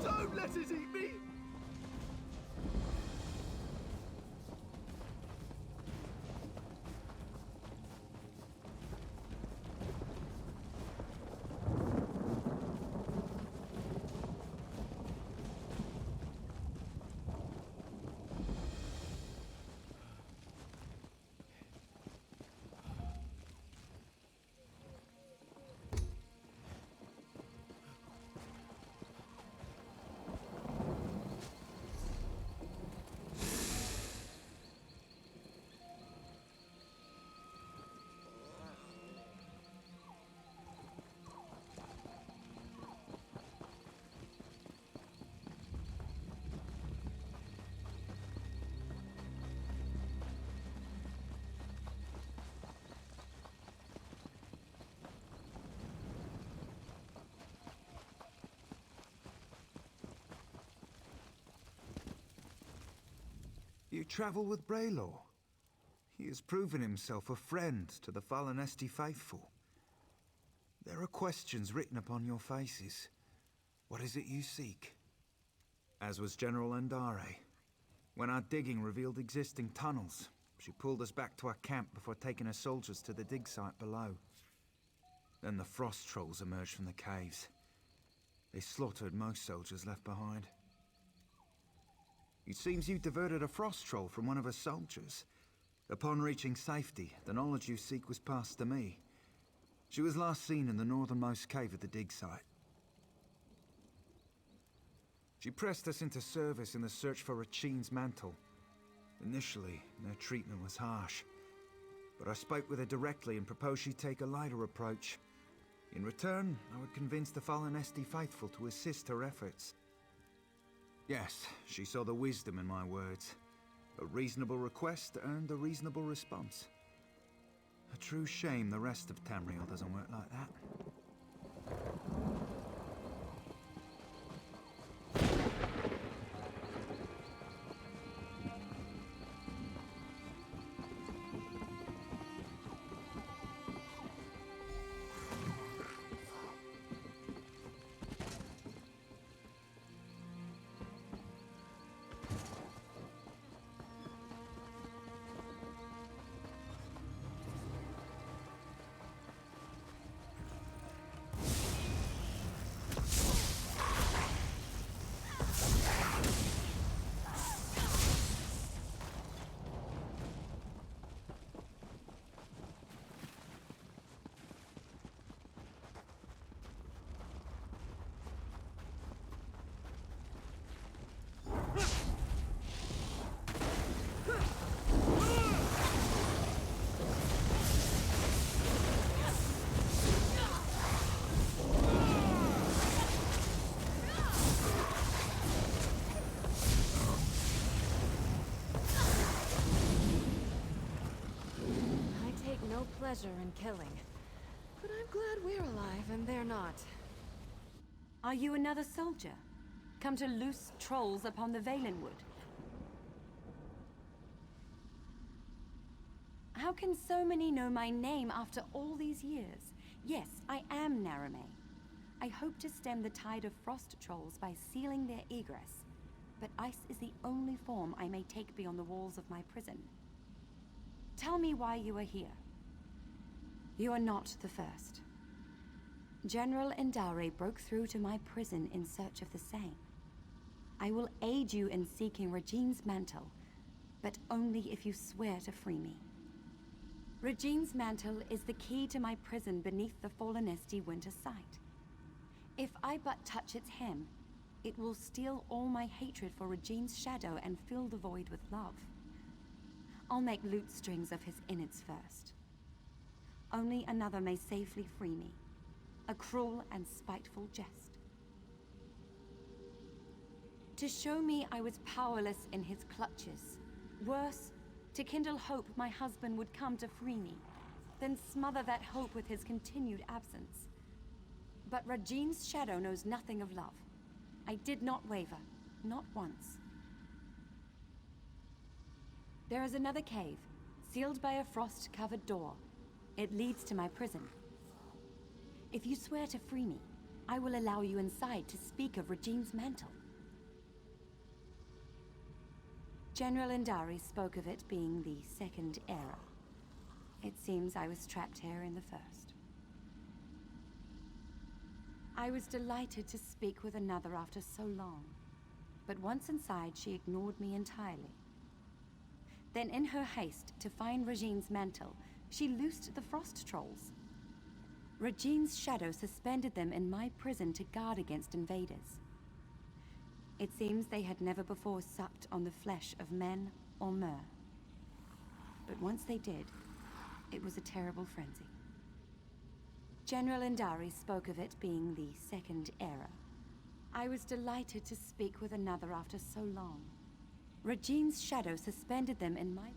Don't let it eat me! You travel with Braylor. He has proven himself a friend to the Falinesti faithful. There are questions written upon your faces. What is it you seek? As was General Endare. When our digging revealed existing tunnels, she pulled us back to our camp before taking her soldiers to the dig site below. Then the frost trolls emerged from the caves. They slaughtered most soldiers left behind. It seems you diverted a frost troll from one of her soldiers. Upon reaching safety, the knowledge you seek was passed to me. She was last seen in the northernmost cave of the dig site. She pressed us into service in the search for Rachin's mantle. Initially, their treatment was harsh. But I spoke with her directly and proposed she take a lighter approach. In return, I would convince the Falinesti faithful to assist her efforts. Yes, she saw the wisdom in my words. A reasonable request earned a reasonable response. A true shame the rest of Tamriel doesn't work like that. Pleasure in killing. But I'm glad we're alive and they're not. Are you another soldier? Come to loose trolls upon the Valenwood? How can so many know my name after all these years? Yes, I am Narame. I hope to stem the tide of frost trolls by sealing their egress. But ice is the only form I may take beyond the walls of my prison. Tell me why you are here. You are not the first. General Indare broke through to my prison in search of the same. I will aid you in seeking Regine's mantle, but only if you swear to free me. Regine's mantle is the key to my prison beneath the fallen Esti winter site. If I but touch its hem, it will steal all my hatred for Regine's shadow and fill the void with love. I'll make lute strings of his innards first. Only another may safely free me. A cruel and spiteful jest. To show me I was powerless in his clutches. Worse, to kindle hope my husband would come to free me, then smother that hope with his continued absence. But Regine's shadow knows nothing of love. I did not waver, not once. There is another cave, sealed by a frost-covered door. It leads to my prison. If you swear to free me, I will allow you inside to speak of Regine's mantle. General Indari spoke of it being the second era. It seems I was trapped here in the first. I was delighted to speak with another after so long, but once inside she ignored me entirely. Then in her haste to find Regine's mantle, she loosed the frost trolls. Regine's shadow suspended them in my prison to guard against invaders. It seems they had never before supped on the flesh of men or mer. But once they did, it was a terrible frenzy. General Indari spoke of it being the second era. I was delighted to speak with another after so long. Regine's shadow suspended them in my...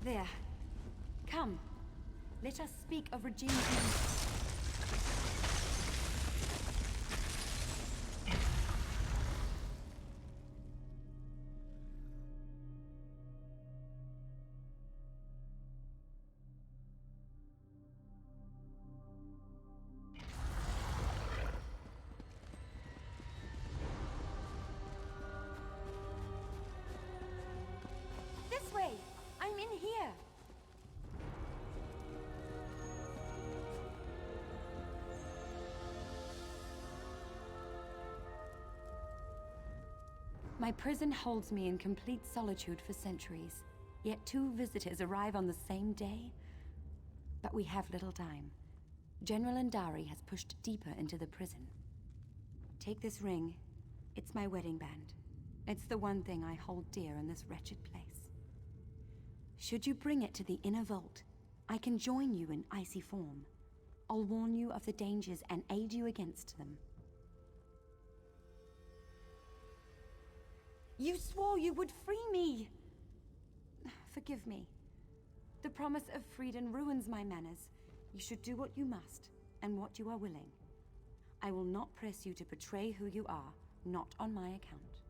There. Come. Let us speak of Regine's mantle. This way! I'm in here! My prison holds me in complete solitude for centuries, yet 2 visitors arrive on the same day. But we have little time. General Indari has pushed deeper into the prison. Take this ring. It's my wedding band. It's the one thing I hold dear in this wretched place. Should you bring it to the inner vault, I can join you in icy form. I'll warn you of the dangers and aid you against them. You swore you would free me! Forgive me. The promise of freedom ruins my manners. You should do what you must, and what you are willing. I will not press you to betray who you are, not on my account.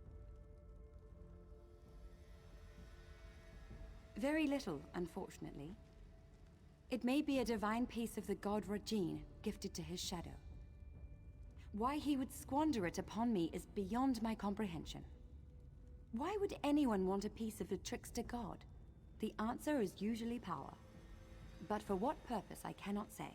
Very little, unfortunately. It may be a divine piece of the god Regine, gifted to his shadow. Why he would squander it upon me is beyond my comprehension. Why would anyone want a piece of the trickster god? The answer is usually power. But for what purpose, I cannot say.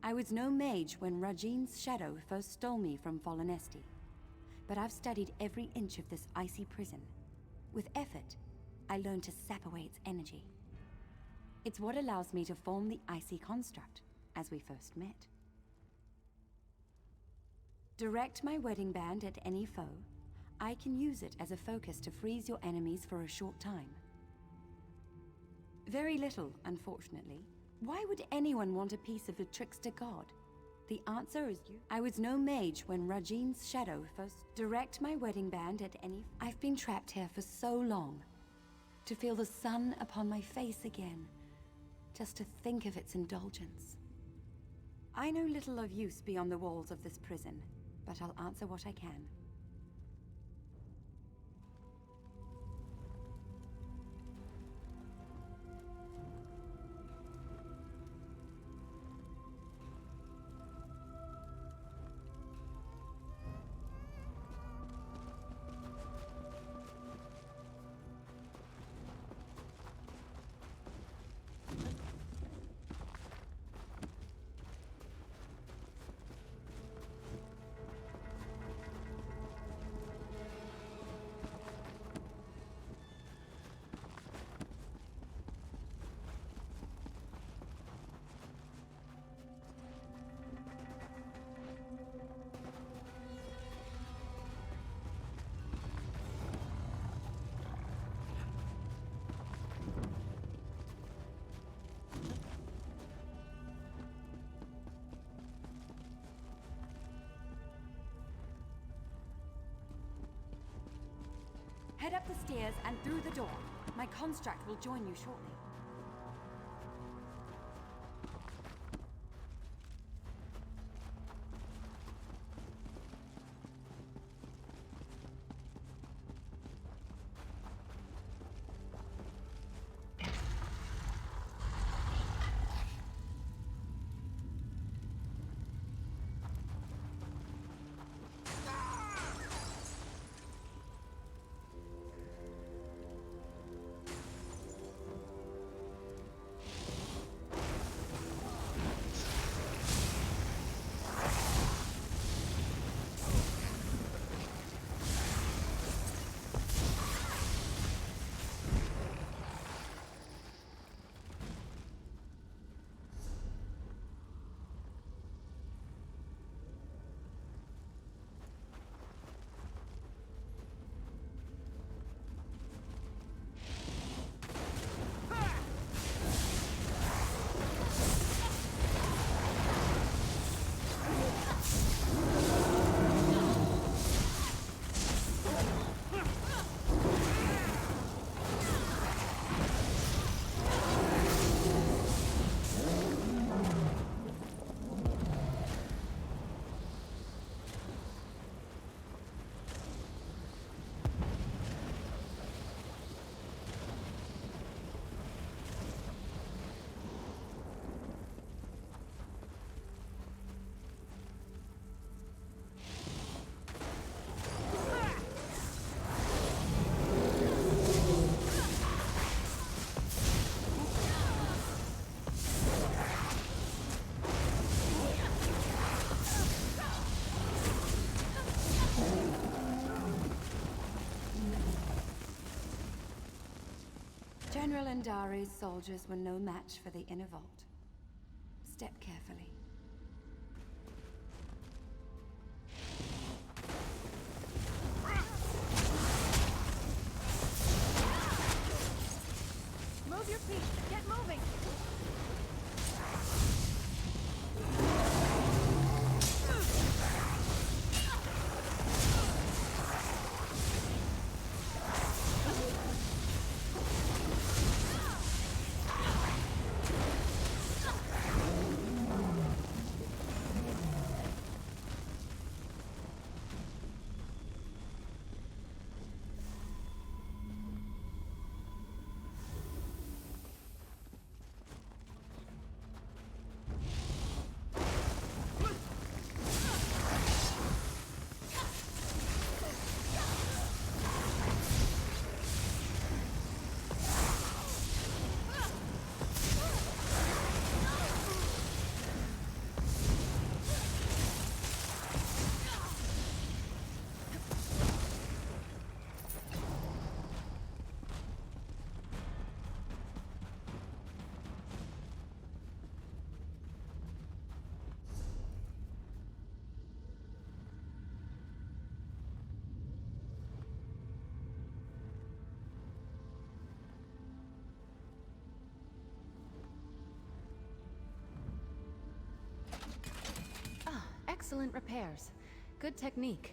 I was no mage when Rajin's shadow first stole me from Fallen Esti. But I've studied every inch of this icy prison. With effort, I learned to sap away its energy. It's what allows me to form the icy construct, as we first met. Direct my wedding band at any foe. I can use it as a focus to freeze your enemies for a short time. Very little, unfortunately. Why would anyone want a piece of a trickster god? The answer is you. I was no mage when Rajin's shadow first. Direct my wedding band at any... I've been trapped here for so long. To feel the sun upon my face again. Just to think of its indulgence. I know little of use beyond the walls of this prison, but I'll answer what I can. Head up the stairs and through the door. My construct will join you shortly. General Andare's soldiers were no match for the inner vault. Step carefully. Move your feet. Get moving. excellent repairs. Good technique.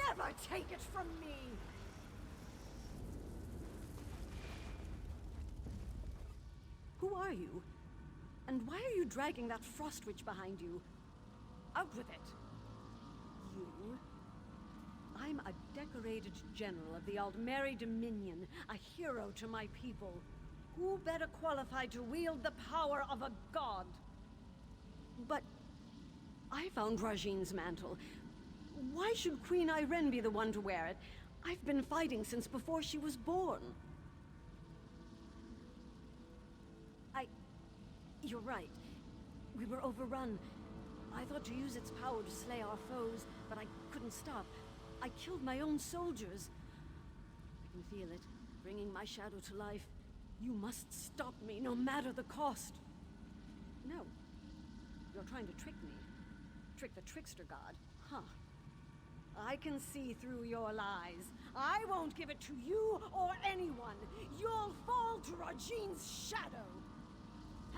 Never take it from me! Who are you? And why are you dragging that frost witch behind you? Out with it! You? I'm a decorated general of the Aldmeri Dominion, a hero to my people. Who better qualified to wield the power of a god? But I found Rajine's mantle. Why should Queen Ayrenn be the one to wear it? I've been fighting since before she was born. You're right. We were overrun. I thought to use its power to slay our foes, but I couldn't stop. I killed my own soldiers. I can feel it, bringing my shadow to life. You must stop me, no matter the cost. No. You're trying to trick me. Trick the trickster god, huh? I can see through your lies. I won't give it to you or anyone. You'll fall to Rajine's shadow. You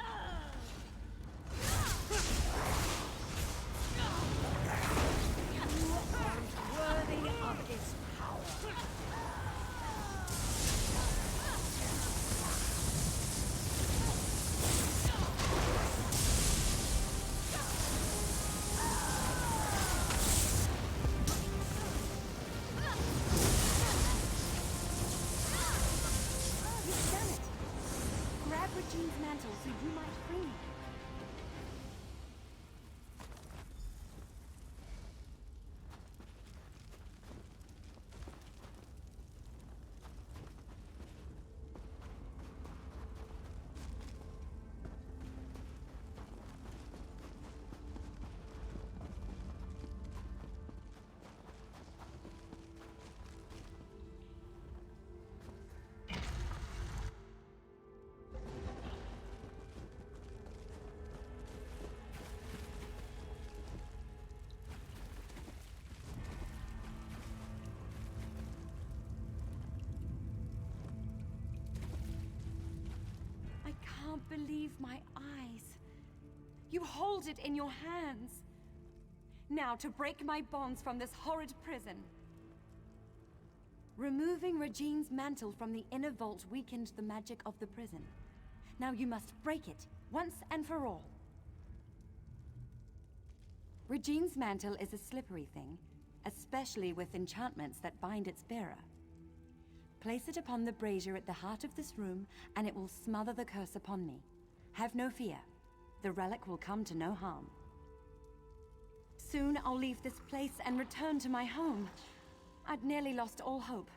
aren't worthy of its power. Rajine's mantle so you might free me. I can't believe my eyes. You hold it in your hands. Now to break my bonds from this horrid prison. Removing Rajine's mantle from the inner vault weakened the magic of the prison. Now you must break it, once and for all. Rajine's mantle is a slippery thing, especially with enchantments that bind its bearer. Place it upon the brazier at the heart of this room, and it will smother the curse upon me. Have no fear. The relic will come to no harm. Soon I'll leave this place and return to my home. I'd nearly lost all hope.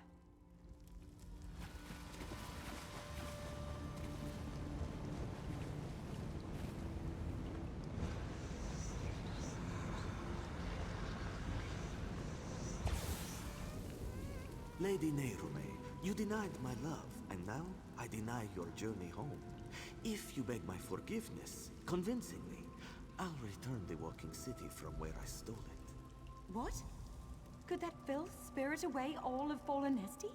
Lady Nehrume, you denied my love, and now I deny your journey home. If you beg my forgiveness, convincingly, I'll return the walking city from where I stole it. What? Could that filth spirit away all of Fallen Hesti?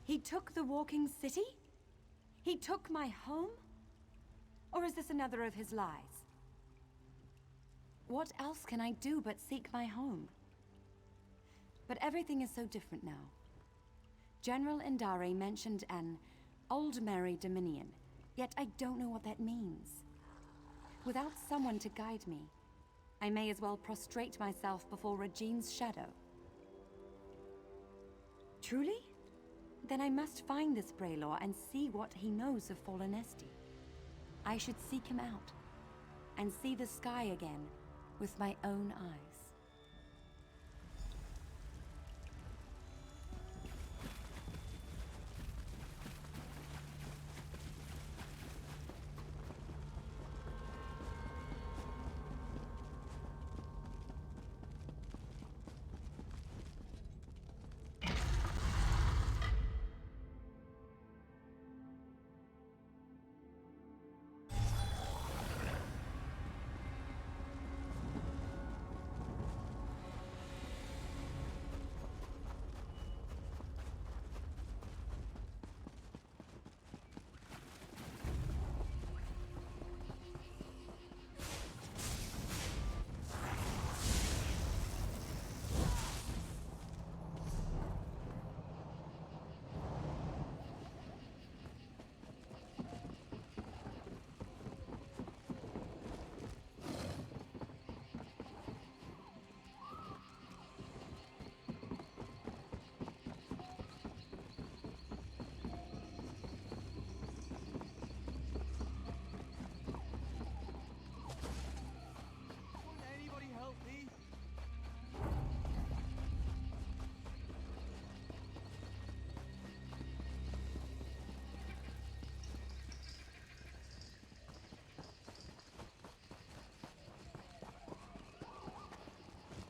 He took the Walking City? He took my home? Or is this another of his lies? What else can I do but seek my home? But everything is so different now. General Indare mentioned an Aldmeri Dominion, yet I don't know what that means. Without someone to guide me, I may as well prostrate myself before Regine's shadow. Truly? Then I must find this Braylor and see what he knows of Fallen Esti. I should seek him out, and see the sky again with my own eyes.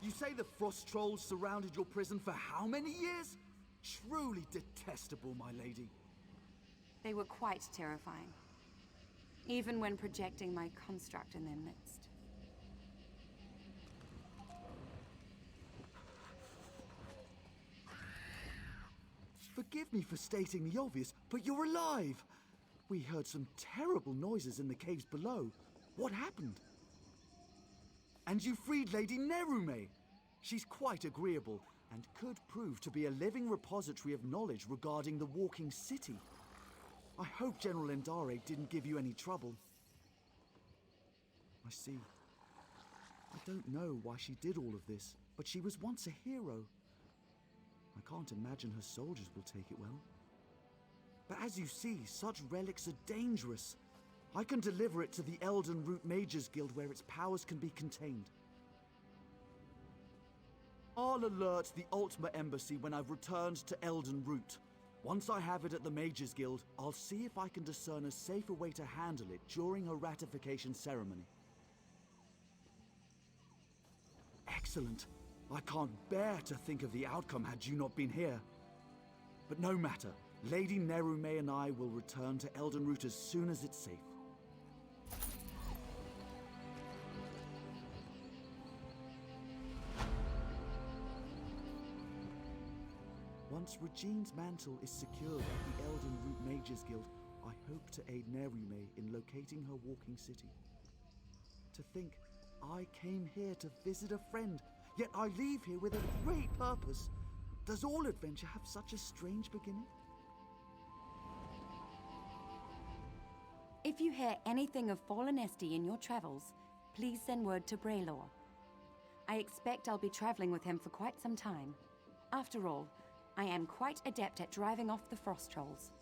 You say the frost trolls surrounded your prison for how many years? Truly detestable, my lady. They were quite terrifying, even when projecting my construct in their midst. Forgive me for stating the obvious, but you're alive! We heard some terrible noises in the caves below. What happened? And you freed Lady Nerume! She's quite agreeable, and could prove to be a living repository of knowledge regarding the Walking City. I hope General Indare didn't give you any trouble. I see. I don't know why she did all of this, but she was once a hero. I can't imagine her soldiers will take it well. But as you see, such relics are dangerous. I can deliver it to the Elden Root Mages Guild where its powers can be contained. I'll alert the Ultima Embassy when I've returned to Elden Root. Once I have it at the Mages Guild, I'll see if I can discern a safer way to handle it during a ratification ceremony. Excellent. I can't bear to think of the outcome had you not been here. But no matter. Lady Nerume and I will return to Elden Root as soon as it's safe. Once Regine's mantle is secured at the Elden Root Mages Guild, I hope to aid Nerume in locating her Walking City. To think, I came here to visit a friend, yet I leave here with a great purpose. Does all adventure have such a strange beginning? If you hear anything of Fallen Esti in your travels, please send word to Braylor. I expect I'll be traveling with him for quite some time. After all, I am quite adept at driving off the frost trolls.